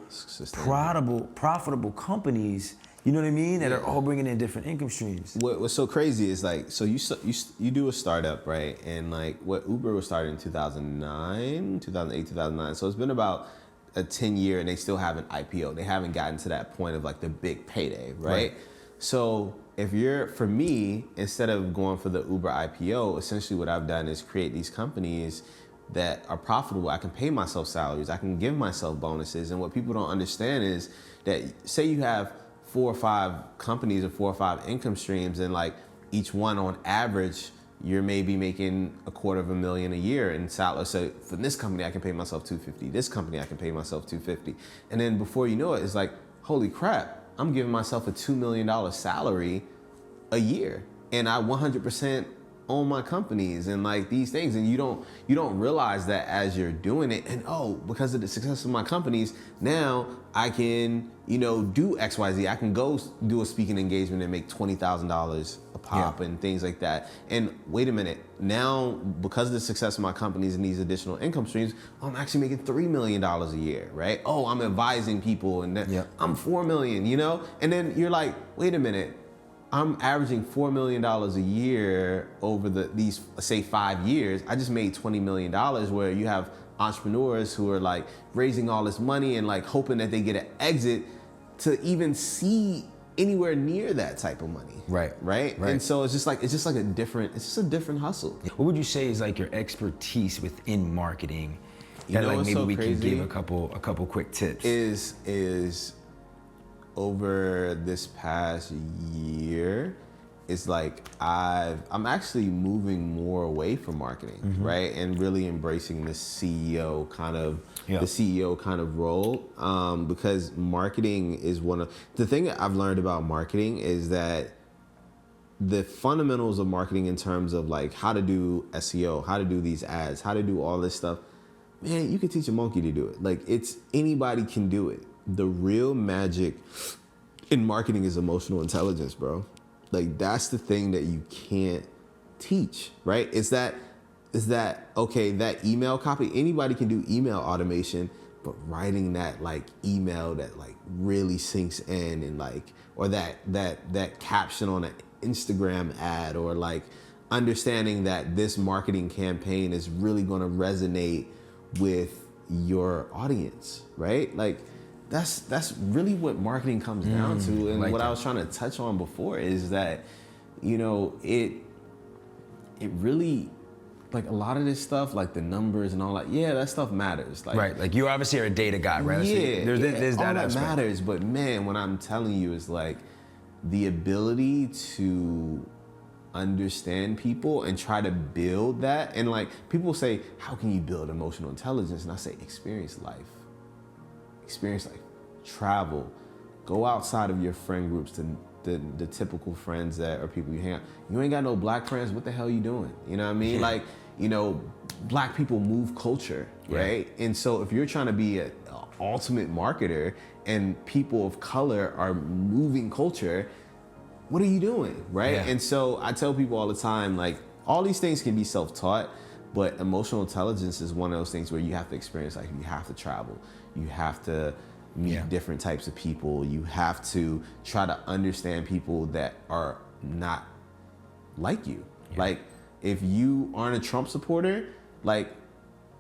profitable companies. You know what I mean? That are all bringing in different income streams. What's so crazy is like, so you do a startup, right? And like what Uber was started in 2008, 2009. So it's been about a 10-year, and they still haven't IPO. They haven't gotten to that point of like the big payday, right? So for me, instead of going for the Uber IPO, essentially what I've done is create these companies that are profitable. I can pay myself salaries. I can give myself bonuses. And what people don't understand is that, say you have 4 or 5 companies or 4 or 5 income streams, and like each one on average, you're maybe making $250,000 a year in salary. So for this company, I can pay myself $250. This company, I can pay myself $250. And then before you know it, it's like, holy crap, I'm giving myself a $2 million salary a year. And I 100% own my companies and like these things. And you don't realize that as you're doing it. And because of the success of my companies, now I can, do XYZ. I can go do a speaking engagement and make $20,000 a pop and things like that. And wait a minute, now because of the success of my companies and these additional income streams, I'm actually making $3 million a year, right? I'm advising people, and then I'm $4 million, And then you're like, wait a minute, I'm averaging $4 million a year over these, say, 5 years. I just made $20 million, where you have entrepreneurs who are like raising all this money and like hoping that they get an exit to even see anywhere near that type of money. Right. And so it's just a different hustle. What would you say is like your expertise within marketing? That like maybe we can give a couple quick tips. Is over this past year, it's like I'm actually moving more away from marketing, right? And really embracing the CEO kind of role, because marketing is the thing that I've learned about marketing is that the fundamentals of marketing in terms of like how to do SEO, how to do these ads, how to do all this stuff, man, you can teach a monkey to do it. Like, anybody can do it. The real magic in marketing is emotional intelligence, bro. Like, that's the thing that you can't teach, right? Is that okay, that email copy, anybody can do email automation, but writing that like email that like really sinks in, and like, or that caption on an Instagram ad, or like understanding that this marketing campaign is really going to resonate with your audience, right? Like, that's really what marketing comes down to. And like what I was trying to touch on before is that, you know, it really, like, a lot of this stuff, like the numbers and all that, yeah, that stuff matters. Like, right, like you obviously are a data guy, right? Yeah, So there's all that that aspect. matters. But man, what I'm telling you is like the ability to understand people and try to build that. And like, people say, how can you build emotional intelligence? And I say, experience life, travel, go outside of your friend groups, to the typical friends that are people you hang out. You ain't got no black friends, what the hell you doing? You know what I mean? Yeah. Like, you know, black people move culture, right? Yeah. And so if you're trying to be an ultimate marketer and people of color are moving culture, what are you doing, right? Yeah. And so I tell people all the time, like, all these things can be self-taught, but emotional intelligence is one of those things where you have to experience, like, you have to travel, you have to meet different types of people, you have to try to understand people that are not like you. Yeah. Like, if you aren't a Trump supporter, like,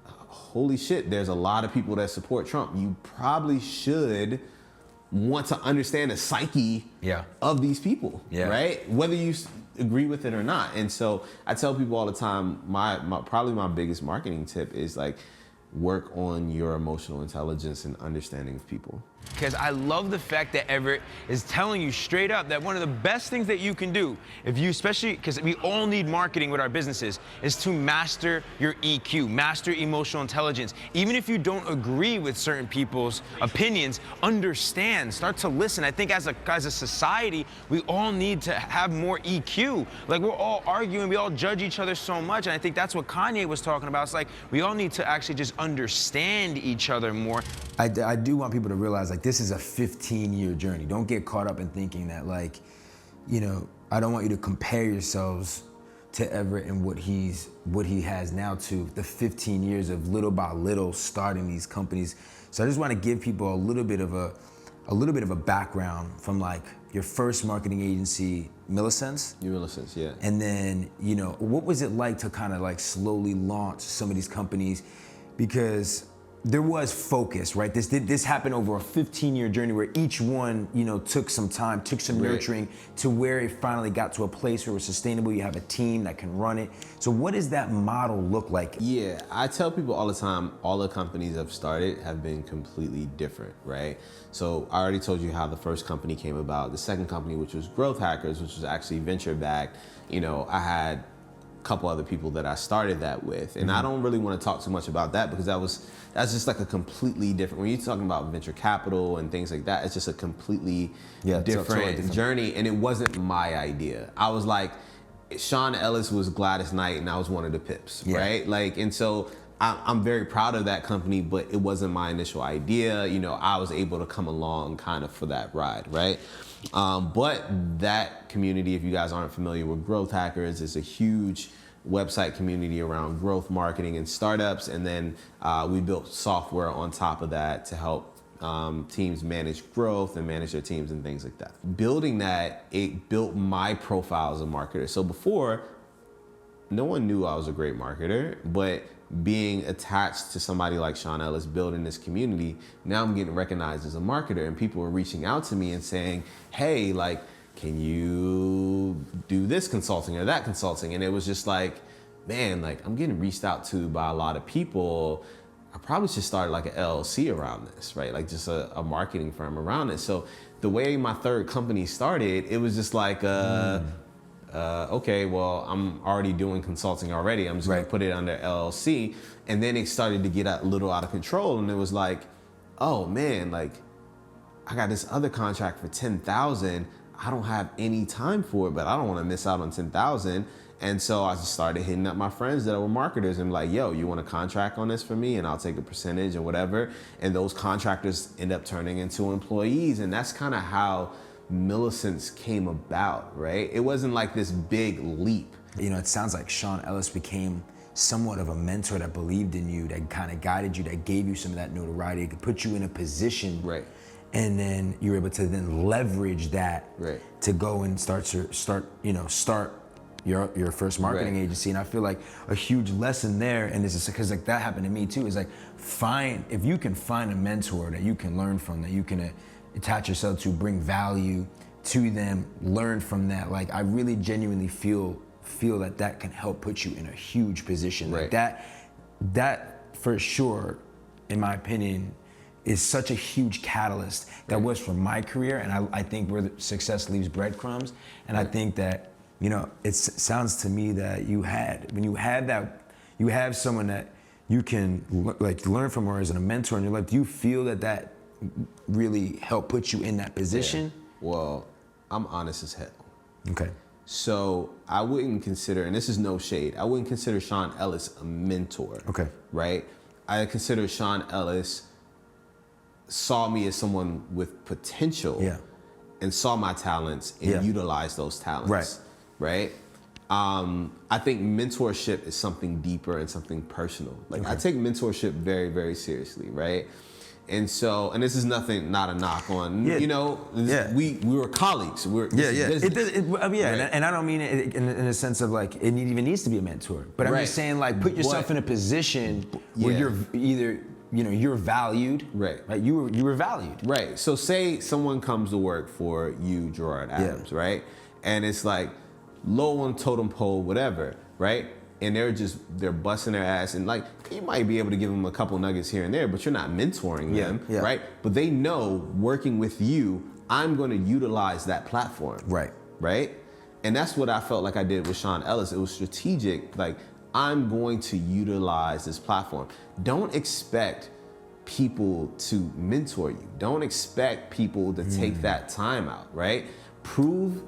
holy shit, there's a lot of people that support Trump. You probably should want to understand the psyche of these people, right? Whether you agree with it or not. And so I tell people all the time, probably my biggest marketing tip is like, work on your emotional intelligence and understanding of people. Because I love the fact that Everette is telling you straight up that one of the best things that you can do, if you, especially because we all need marketing with our businesses, is to master your EQ, master emotional intelligence. Even if you don't agree with certain people's opinions, understand, start to listen. I think as a society, we all need to have more EQ. Like, we're all arguing, we all judge each other so much, and I think that's what Kanye was talking about. It's like, we all need to actually just understand each other more. I do want people to realize, like, this is a 15-year journey. Don't get caught up in thinking that, like, you know, I don't want you to compare yourselves to Everette and what he has now to the 15 years of little by little starting these companies. So I just want to give people a little bit of a background from, like, your first marketing agency, Millicents. Millicents, yeah. And then, you know, what was it like to kind of like slowly launch some of these companies? Because there was focus, right? This happened over a 15-year journey where each one, you know, took some time, took some nurturing to where it finally got to a place where it was sustainable. You have a team that can run it. So what does that model look like? Yeah, I tell people all the time, all the companies I've started have been completely different, right? So I already told you how the first company came about. The second company, which was Growth Hackers, which was actually venture-backed, you know, I had couple other people that I started that with. And I don't really want to talk too much about that because that's just like a completely different, when you're talking about venture capital and things like that, it's just a completely different journey. And it wasn't my idea. I was like, Sean Ellis was Gladys Knight and I was one of the pips, right? Like, and so I'm very proud of that company, but it wasn't my initial idea. You know, I was able to come along kind of for that ride, right? But that community, if you guys aren't familiar with Growth Hackers, is a huge website community around growth marketing and startups. And then we built software on top of that to help teams manage growth and manage their teams and things like that. Building that, it built my profile as a marketer. So before, no one knew I was a great marketer, but being attached to somebody like Sean Ellis, building this community, now I'm getting recognized as a marketer, and people are reaching out to me and saying, hey, like, can you do this consulting or that consulting? And it was just like, man, like, I'm getting reached out to by a lot of people. I probably should start like an LLC around this, right? Like just a marketing firm around it. So the way my third company started, it was just like, okay, well, I'm already doing consulting already. I'm just gonna put it under LLC. And then it started to get a little out of control. And it was like, oh man, like, I got this other contract for $10,000. I don't have any time for it, but I don't want to miss out on 10,000. And so I just started hitting up my friends that were marketers and like, yo, you want to contract on this for me? And I'll take a percentage or whatever. And those contractors end up turning into employees. And that's kind of how Millicent's came about, right? It wasn't like this big leap. You know, it sounds like Sean Ellis became somewhat of a mentor that believed in you, that kind of guided you, that gave you some of that notoriety, it could put you in a position. Right. And then you were able to then leverage that to go and start your first marketing agency. And I feel like a huge lesson there, and this is because like that happened to me too, is like if you can find a mentor that you can learn from, that you can attach yourself to, bring value to them, learn from that. Like I really genuinely feel that can help put you in a huge position. Like that for sure, in my opinion, is such a huge catalyst that was for my career. And I think where the success leaves breadcrumbs. And I think that, you know, it sounds to me that when you have someone that you can like learn from or as a mentor in your life, do you feel that really helped put you in that position? Yeah. Well, I'm honest as hell. Okay. So I wouldn't consider, and this is no shade, I wouldn't consider Sean Ellis a mentor. Okay. Right? I consider Sean Ellis saw me as someone with potential and saw my talents and utilized those talents. Right? I think mentorship is something deeper and something personal. Like I take mentorship very, very seriously, right? And so, and this is not a knock on, you know, we were colleagues. And I don't mean it in a sense of like, it even needs to be a mentor, but I'm just saying like, put yourself in a position where you're either, you know, you're valued, right? You were valued. Right. So say someone comes to work for you, Gerard Adams, right? And it's like low on totem pole, whatever, right? And they're busting their ass, and like you might be able to give them a couple nuggets here and there, but you're not mentoring them, right? But they know working with you, I'm going to utilize that platform, right? And that's what I felt like I did with Sean Ellis. It was strategic. Like I'm going to utilize this platform. Don't expect people to mentor you. Don't expect people to take that time out, right? Prove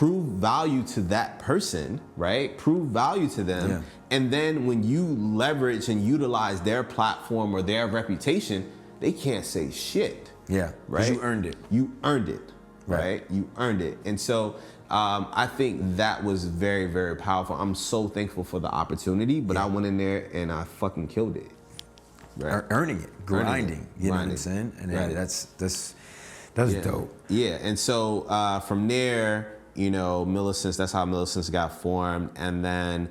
value to that person, right? Prove value to them. And then when you leverage and utilize their platform or their reputation, they can't say shit. Right? You earned it. You earned it, right? You earned it. And so I think that was very, very powerful. I'm so thankful for the opportunity, but I went in there and I fucking killed it. Right? Earning it, grinding, you know what I'm saying? And that's dope. Yeah, and so from there, you know, that's how Millicent's got formed. And then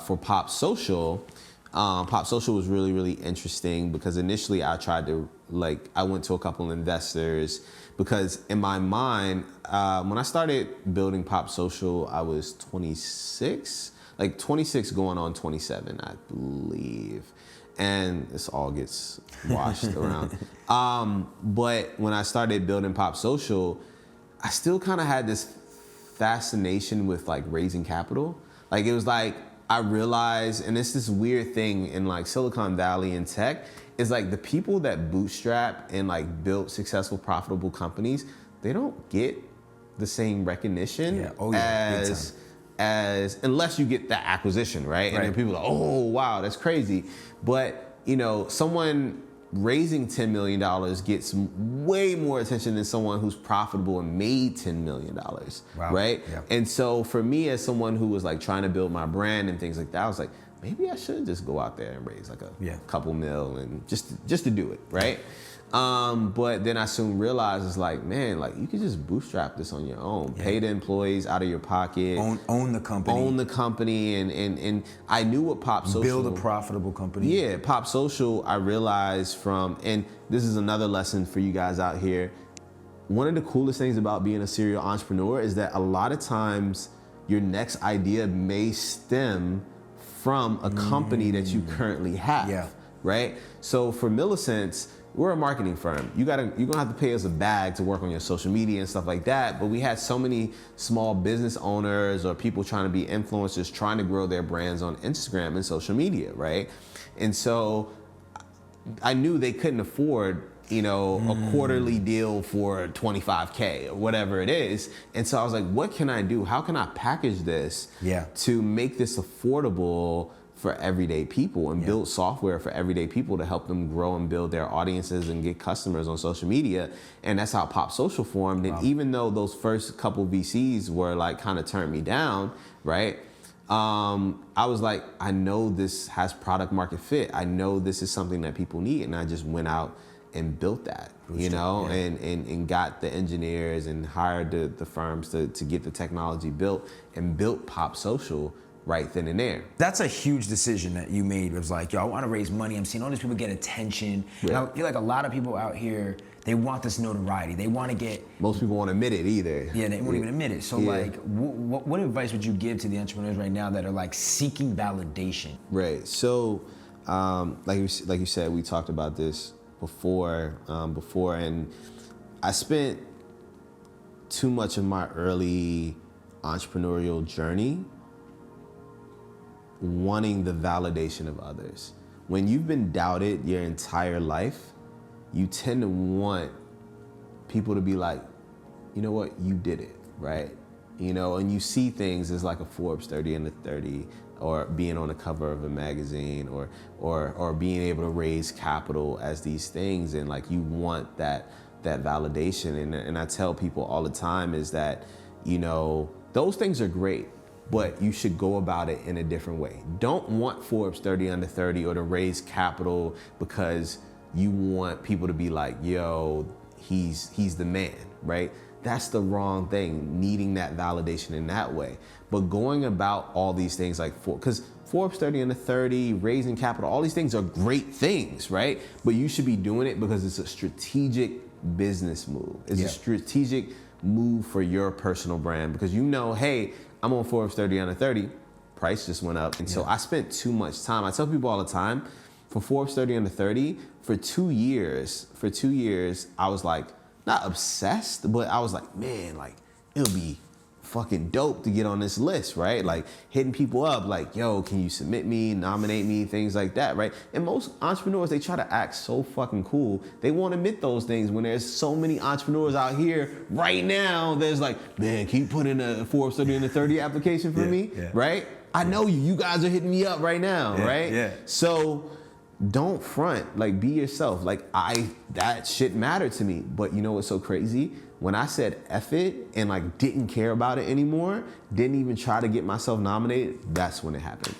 for Pop Social was really, really interesting because initially I went to a couple investors because in my mind, when I started building Pop Social, I was 26 going on 27, I believe. And this all gets washed around. But when I started building Pop Social, I still kind of had this fascination with like raising capital. Like it was like, I realized, and it's this weird thing in like Silicon Valley and tech, is like the people that bootstrap and like build successful, profitable companies, they don't get the same recognition as unless you get that acquisition, right? And then people are like, oh, wow, that's crazy. But, you know, someone raising $10 million gets way more attention than someone who's profitable and made $10 million, right? And so for me as someone who was like trying to build my brand and things like that, I was like, maybe I should just go out there and raise like a couple mil and just to do it, right? But then I soon realized it's like, man, like you could just bootstrap this on your own. Pay the employees out of your pocket. Own the company. Own the company. And I knew what Pop Social. Build a profitable company. Yeah, Pop Social, I realized and this is another lesson for you guys out here. One of the coolest things about being a serial entrepreneur is that a lot of times your next idea may stem from a company that you currently have, right? So for Millicent's, we're a marketing firm. You're gonna have to pay us a bag to work on your social media and stuff like that. But we had so many small business owners or people trying to be influencers trying to grow their brands on Instagram and social media, right? And so I knew they couldn't afford you know, a quarterly deal for $25K or whatever it is. And so I was like, what can I do? How can I package this to make this affordable for everyday people and build software for everyday people to help them grow and build their audiences and get customers on social media? And that's how Pop Social formed. And even though those first couple VCs were like kind of turned me down, right? I was like, I know this has product market fit. I know this is something that people need. And I just went out and built that, you know, and got the engineers and hired the firms to get the technology built and built Pop Social right then and there. That's a huge decision that you made. It was like, yo, I want to raise money. I'm seeing all these people get attention. And I feel like a lot of people out here, they want this notoriety. They want to get... Most people won't admit it either. Yeah, they won't even admit it. So like, what advice would you give to the entrepreneurs right now that are like seeking validation? Right, so like you said, we talked about this before, and I spent too much of my early entrepreneurial journey wanting the validation of others. When you've been doubted your entire life, you tend to want people to be like, you know what, you did it, right? You know, and you see things as like a Forbes 30 under 30, or being on the cover of a magazine, or being able to raise capital as these things, and like you want that validation. And I tell people all the time is that, you know, those things are great, but you should go about it in a different way. Don't want Forbes 30 under 30 or to raise capital because you want people to be like, yo, he's the man, right? That's the wrong thing, needing that validation in that way. But going about all these things like, because Forbes 30 under 30, raising capital, all these things are great things, right? But you should be doing it because it's a strategic business move. It's a strategic move for your personal brand, because you know, hey, I'm on Forbes 30 under 30, price just went up. And so I spent too much time. I tell people all the time, for Forbes 30 under 30, for 2 years, I was like, not obsessed, but I was like, man, like, it'll be fucking dope to get on this list, right? Like hitting people up like, yo, can you submit me, nominate me, things like that, right? And most entrepreneurs, they try to act so fucking cool. They won't admit those things when there's so many entrepreneurs out here right now. There's like, man, can you put in a Forbes 30 under 30 application for me, right? I know you guys are hitting me up right now, right? Yeah. So don't front, like be yourself. Like that shit mattered to me. But you know what's so crazy? When I said F it and like didn't care about it anymore, didn't even try to get myself nominated, that's when it happened.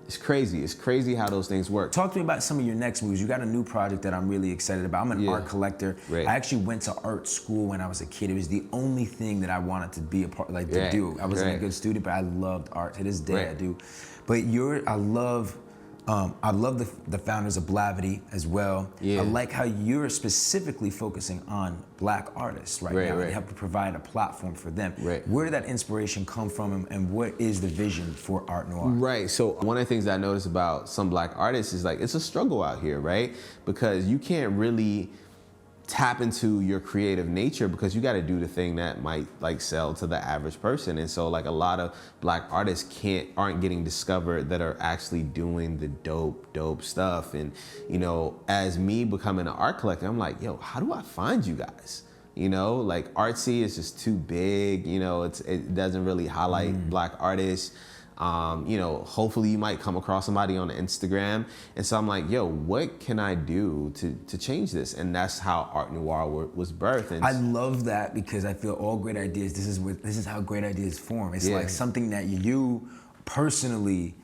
It's crazy. It's crazy how those things work. Talk to me about some of your next moves. You got a new project that I'm really excited about. I'm an art collector. Right. I actually went to art school when I was a kid. It was the only thing that I wanted to be a part, like to do. I wasn't a good student, but I loved art. To this day, I do. But I love the founders of Blavity as well. I like how you're specifically focusing on Black artists right now. You have to provide a platform for them. Where did that inspiration come from, and what is the vision for Art Noir? Right, so one of the things that I noticed about some Black artists is like, it's a struggle out here, right? Because you can't really tap into your creative nature because you got to do the thing that might like sell to the average person. And so like a lot of Black artists aren't getting discovered that are actually doing the dope stuff. And you know, as me becoming an art collector, I'm like, yo, how do I find you guys? You know, like Artsy is just too big, you know, it doesn't really highlight Black artists. You know, hopefully you might come across somebody on Instagram. And so I'm like, yo, what can I do to change this? And that's how Art Noir was birthed. And I love that, because I feel all great ideas, this is how great ideas form. It's like something that you personally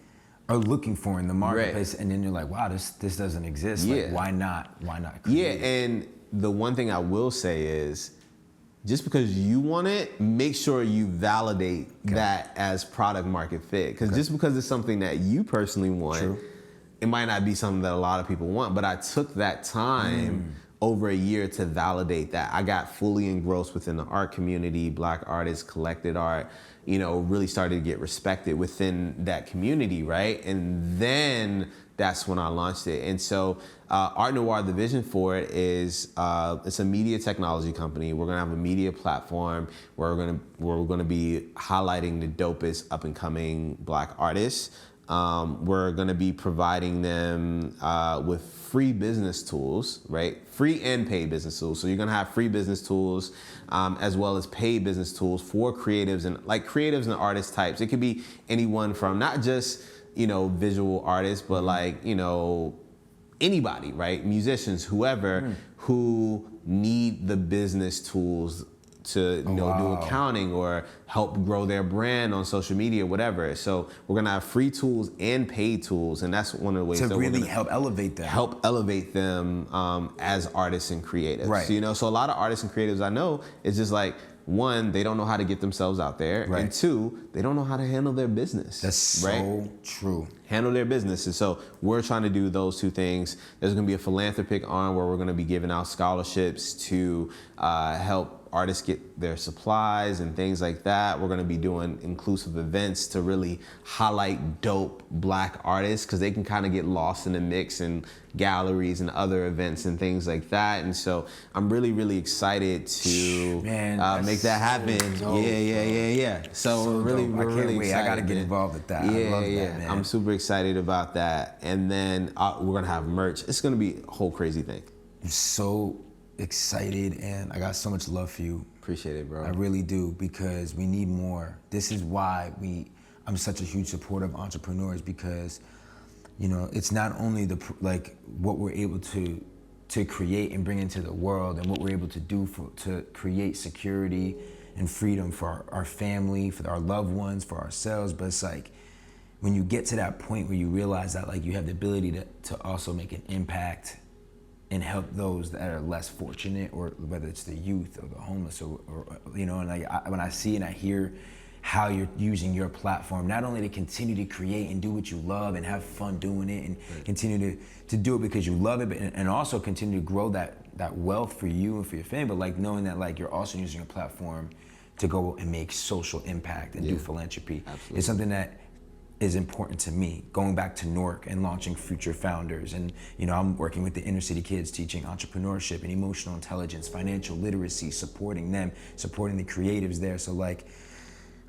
are looking for in the marketplace, and then you're like, wow, this doesn't exist. Like, why not create it? And the one thing I will say is, just because you want it, make sure you validate that as product market fit. Because just because it's something that you personally want, it might not be something that a lot of people want. But I took that time over a year to validate that. I got fully engrossed within the art community. Black artists, collected art, you know, really started to get respected within that community, right? And then that's when I launched it. And so Art Noir, the vision for it is it's a media technology company. We're gonna have a media platform where we're gonna be highlighting the dopest up and coming Black artists. we're going to be providing them with free business tools, right? Free and paid business tools. So you're going to have free business tools as well as paid business tools for creatives and artist types. It could be anyone from not just, visual artists, but anybody, right? Musicians, whoever, who need the business tools to do accounting or help grow their brand on social media, whatever. So we're gonna have free tools and paid tools, and that's one of the ways to that really we're gonna help elevate them as artists and creatives. Right. So a lot of artists and creatives I know, it's just like, one, they don't know how to get themselves out there, right. And two, they don't know how to handle their business. That's so true. Handle their business. And so we're trying to do those two things. There's going to be a philanthropic arm where we're going to be giving out scholarships to help artists get their supplies and things like that. We're going to be doing inclusive events to really highlight dope Black artists, because they can kind of get lost in the mix in galleries and other events and things like that. And so I'm really, really excited to make that happen. Dope, Yeah. So we're really excited. I got to get involved with that. I love that, man. I'm super excited about that. And then we're going to have merch. It's going to be a whole crazy thing. I'm so excited, and I got so much love for you. Appreciate it, bro. I really do, because we need more. This is why I'm such a huge supporter of entrepreneurs, because it's not only what we're able to create and bring into the world, and what we're able to do to create security and freedom for our family, for our loved ones, for ourselves, but it's like when you get to that point where you realize that you have the ability to also make an impact and help those that are less fortunate, or whether it's the youth or the homeless, or when I see and I hear how you're using your platform, not only to continue to create and do what you love and have fun doing it, and continue to do it because you love it, but, and also continue to grow that wealth for you and for your family, but knowing that you're also using your platform to go and make social impact and do philanthropy. Absolutely. It's something that is important to me, going back to Newark and launching Future Founders. And I'm working with the inner city kids, teaching entrepreneurship and emotional intelligence, financial literacy, supporting them, supporting the creatives there. So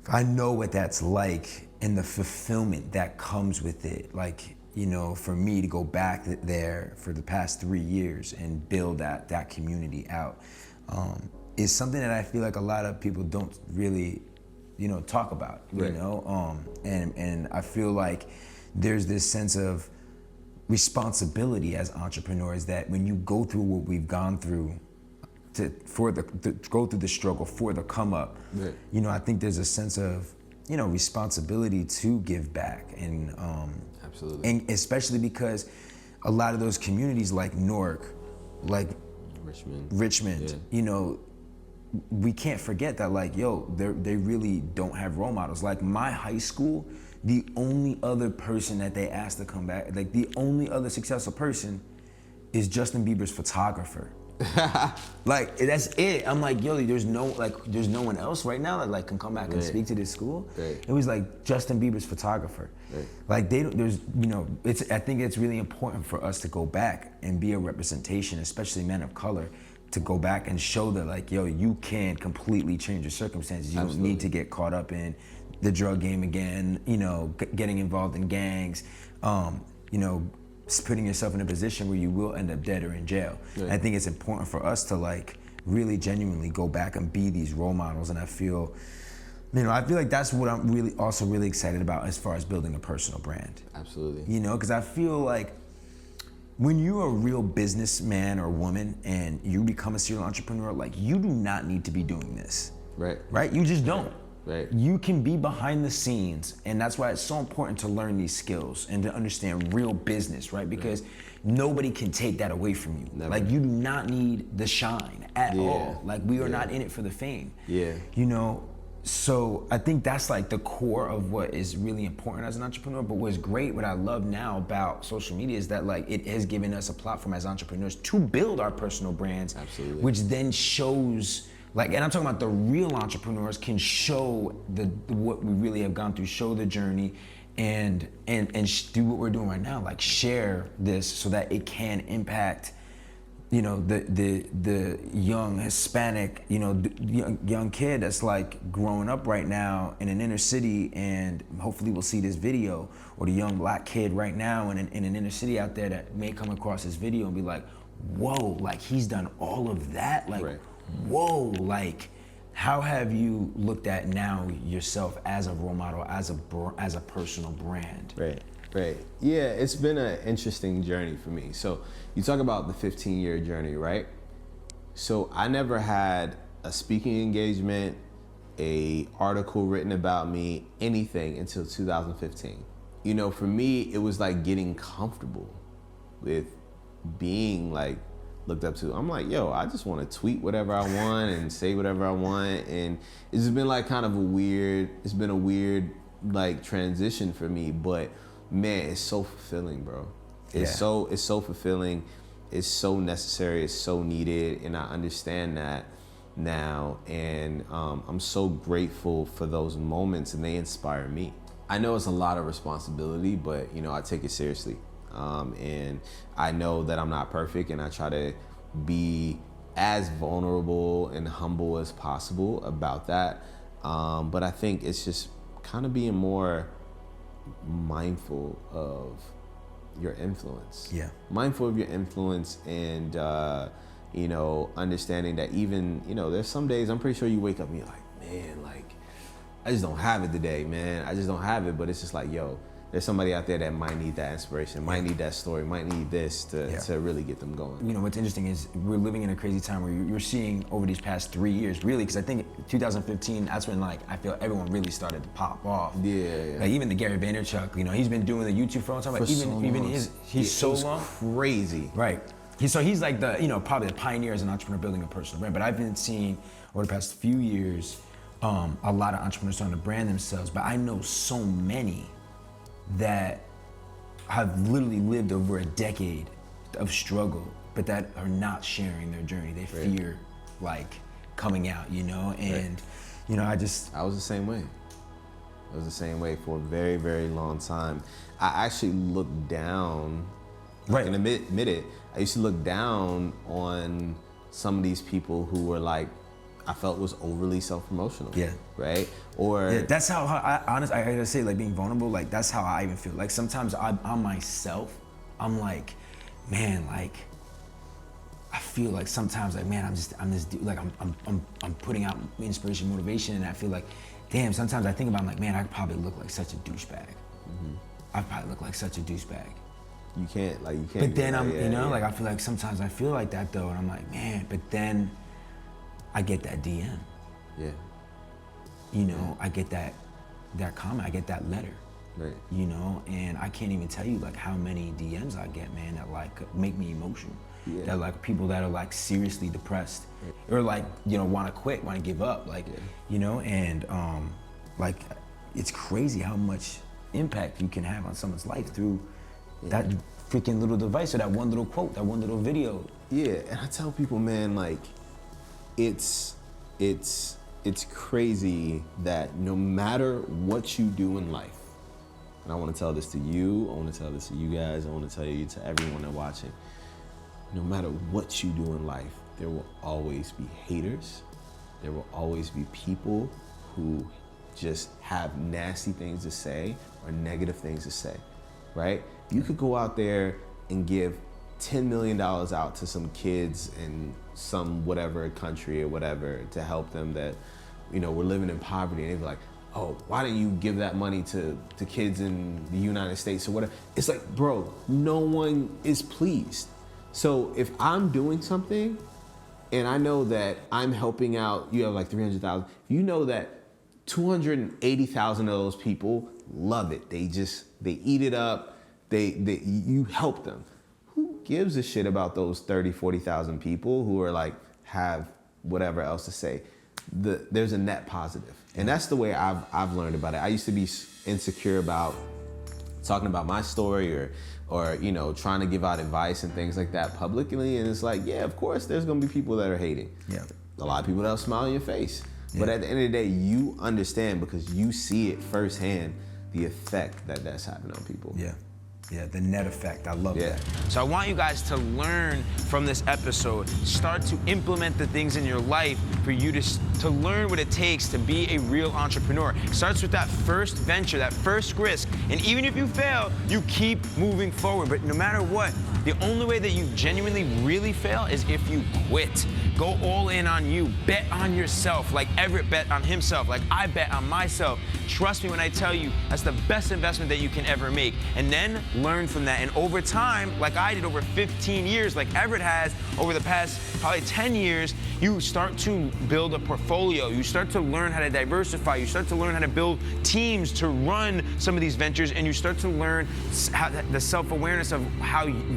I know what that's like, and the fulfillment that comes with it. For me to go back there for the past 3 years and build that community out is something that I feel like a lot of people don't really talk about, and I feel like there's this sense of responsibility as entrepreneurs, that when you go through what we've gone through to go through the struggle for the come up, I think there's a sense of responsibility to give back, and absolutely, and especially because a lot of those communities like Newark, like Richmond, we can't forget that they really don't have role models. My high school, the only other person that they asked to come back, the only other successful person is Justin Bieber's photographer. That's it. I'm there's no one else right now that can come back and speak to this school. It was Justin Bieber's photographer. I think it's really important for us to go back and be a representation, especially men of color, to go back and show that you can completely change your circumstances. You don't need to get caught up in the drug game again, getting involved in gangs, putting yourself in a position where you will end up dead or in jail. I think it's important for us to really genuinely go back and be these role models, and I feel like that's what I'm really excited about as far as building a personal brand. Absolutely. Because I feel like when you're a real businessman or woman and you become a serial entrepreneur, you do not need to be doing this. Right? You just don't. Right. You can be behind the scenes, and that's why it's so important to learn these skills and to understand real business, right? Because nobody can take that away from you. Never. You do not need the shine at all. We are not in it for the fame. Yeah. So I think that's the core of what is really important as an entrepreneur. But what's great, what I love now about social media is that it has given us a platform as entrepreneurs to build our personal brands. Absolutely. Which then shows, and I'm talking about the real entrepreneurs can show what we really have gone through, show the journey, and do what we're doing right now, share this so that it can impact the young Hispanic, young kid that's like growing up right now in an inner city, and hopefully will see this video, or the young black kid right now in an inner city out there that may come across this video and be like, whoa, like he's done all of that, like, right. Whoa, like, how have you looked at now yourself as a role model, as a personal brand? Right. Yeah, it's been an interesting journey for me. So you talk about the 15-year journey, right? So I never had a speaking engagement, a article written about me, anything until 2015. For me, it was like getting comfortable with being like looked up to. I'm like, yo, I just want to tweet whatever I want and say whatever I want. And it's been like kind of a weird like transition for me, but man, it's so fulfilling, bro. It's so fulfilling. It's so necessary. It's so needed, and I understand that now. And I'm so grateful for those moments, and they inspire me. I know it's a lot of responsibility, but I take it seriously. And I know that I'm not perfect, and I try to be as vulnerable and humble as possible about that. But I think it's just kind of being more mindful of your influence. Yeah. Mindful of your influence, and understanding that even, there's some days I'm pretty sure you wake up and you're like, man, like I just don't have it today, man. I just don't have it. But it's just like, yo, there's somebody out there that might need that inspiration, might need that story, might need this to really get them going. What's interesting is we're living in a crazy time where you're seeing over these past 3 years, really, because I think 2015, that's when like I feel everyone really started to pop off. Yeah. Like even the Gary Vaynerchuk, he's been doing the YouTube for a long time. But he's so long. Crazy. Right. He's like the probably the pioneer as an entrepreneur building a personal brand. But I've been seeing over the past few years a lot of entrepreneurs starting to brand themselves. But I know so many that have literally lived over a decade of struggle, but that are not sharing their journey. They fear like coming out, and I was the same way. I was the same way for a very, very long time. I actually looked down, I can admit it, I used to look down on some of these people who were like, I felt was overly self-promotional. Yeah. Right? Or that's how I gotta say, like being vulnerable, like that's how I even feel. Like sometimes I'm myself, I'm like, man, like I feel like sometimes like, man, I'm this dude, like I'm putting out inspiration, motivation, and I feel like, damn, sometimes I think about, I'm like, man, I probably look like such a douchebag. Mm-hmm. I probably look like such a douchebag. You can't. But then like I feel like sometimes I feel like that though, and I'm like, man, but then I get that DM. Yeah. I get that comment, I get that letter. Right. And I can't even tell you like how many DMs I get, man, that like make me emotional. Yeah. That like people that are like seriously depressed, or like, want to quit, want to give up, like, and like it's crazy how much impact you can have on someone's life through that freaking little device, or that one little quote, that one little video. Yeah, and I tell people, man, like, it's crazy that no matter what you do in life, and I want to tell this to you, I want to tell this to you guys, I want to tell you to everyone that's watching, no matter what you do in life, there will always be haters. There will always be people who just have nasty things to say or negative things to say, right? You could go out there and give $10 million out to some kids in some whatever country or whatever to help them that, we're living in poverty, and they'd be like, oh, why don't you give that money to kids in the United States or whatever? It's like, bro, no one is pleased. So if I'm doing something and I know that I'm helping out, you have like 300,000, you know that 280,000 of those people love it. They eat it up. You help them. Who gives a shit about those 30, 40,000 people who are like, have whatever else to say? There's a net positive. And that's the way I've learned about it. I used to be insecure about talking about my story or trying to give out advice and things like that publicly. And it's like, yeah, of course, there's gonna be people that are hating. Yeah. A lot of people that'll smile on your face. Yeah. But at the end of the day, you understand because you see it firsthand, the effect that's having on people. Yeah. Yeah, the net effect. I love that. So I want you guys to learn from this episode. Start to implement the things in your life for you to learn what it takes to be a real entrepreneur. It starts with that first venture, that first risk. And even if you fail, you keep moving forward. But no matter what, the only way that you genuinely really fail is if you quit. Go all in on you. Bet on yourself, like Everette bet on himself, like I bet on myself. Trust me when I tell you, that's the best investment that you can ever make. And then learn from that. And over time, like I did over 15 years, like Everette has over the past probably 10 years, you start to build a portfolio. You start to learn how to diversify. You start to learn how to build teams to run some of these ventures, and you start to learn the self-awareness of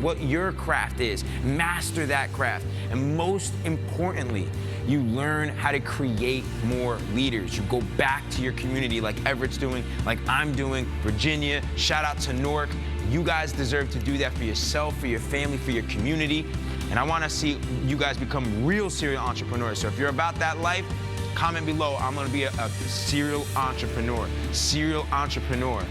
what your craft is. Master that craft. And most importantly, you learn how to create more leaders. You go back to your community like Everette's doing, like I'm doing, Virginia, shout out to Newark. You guys deserve to do that for yourself, for your family, for your community. And I want to see you guys become real serial entrepreneurs. So if you're about that life, comment below. I'm going to be a serial entrepreneur. Serial entrepreneur.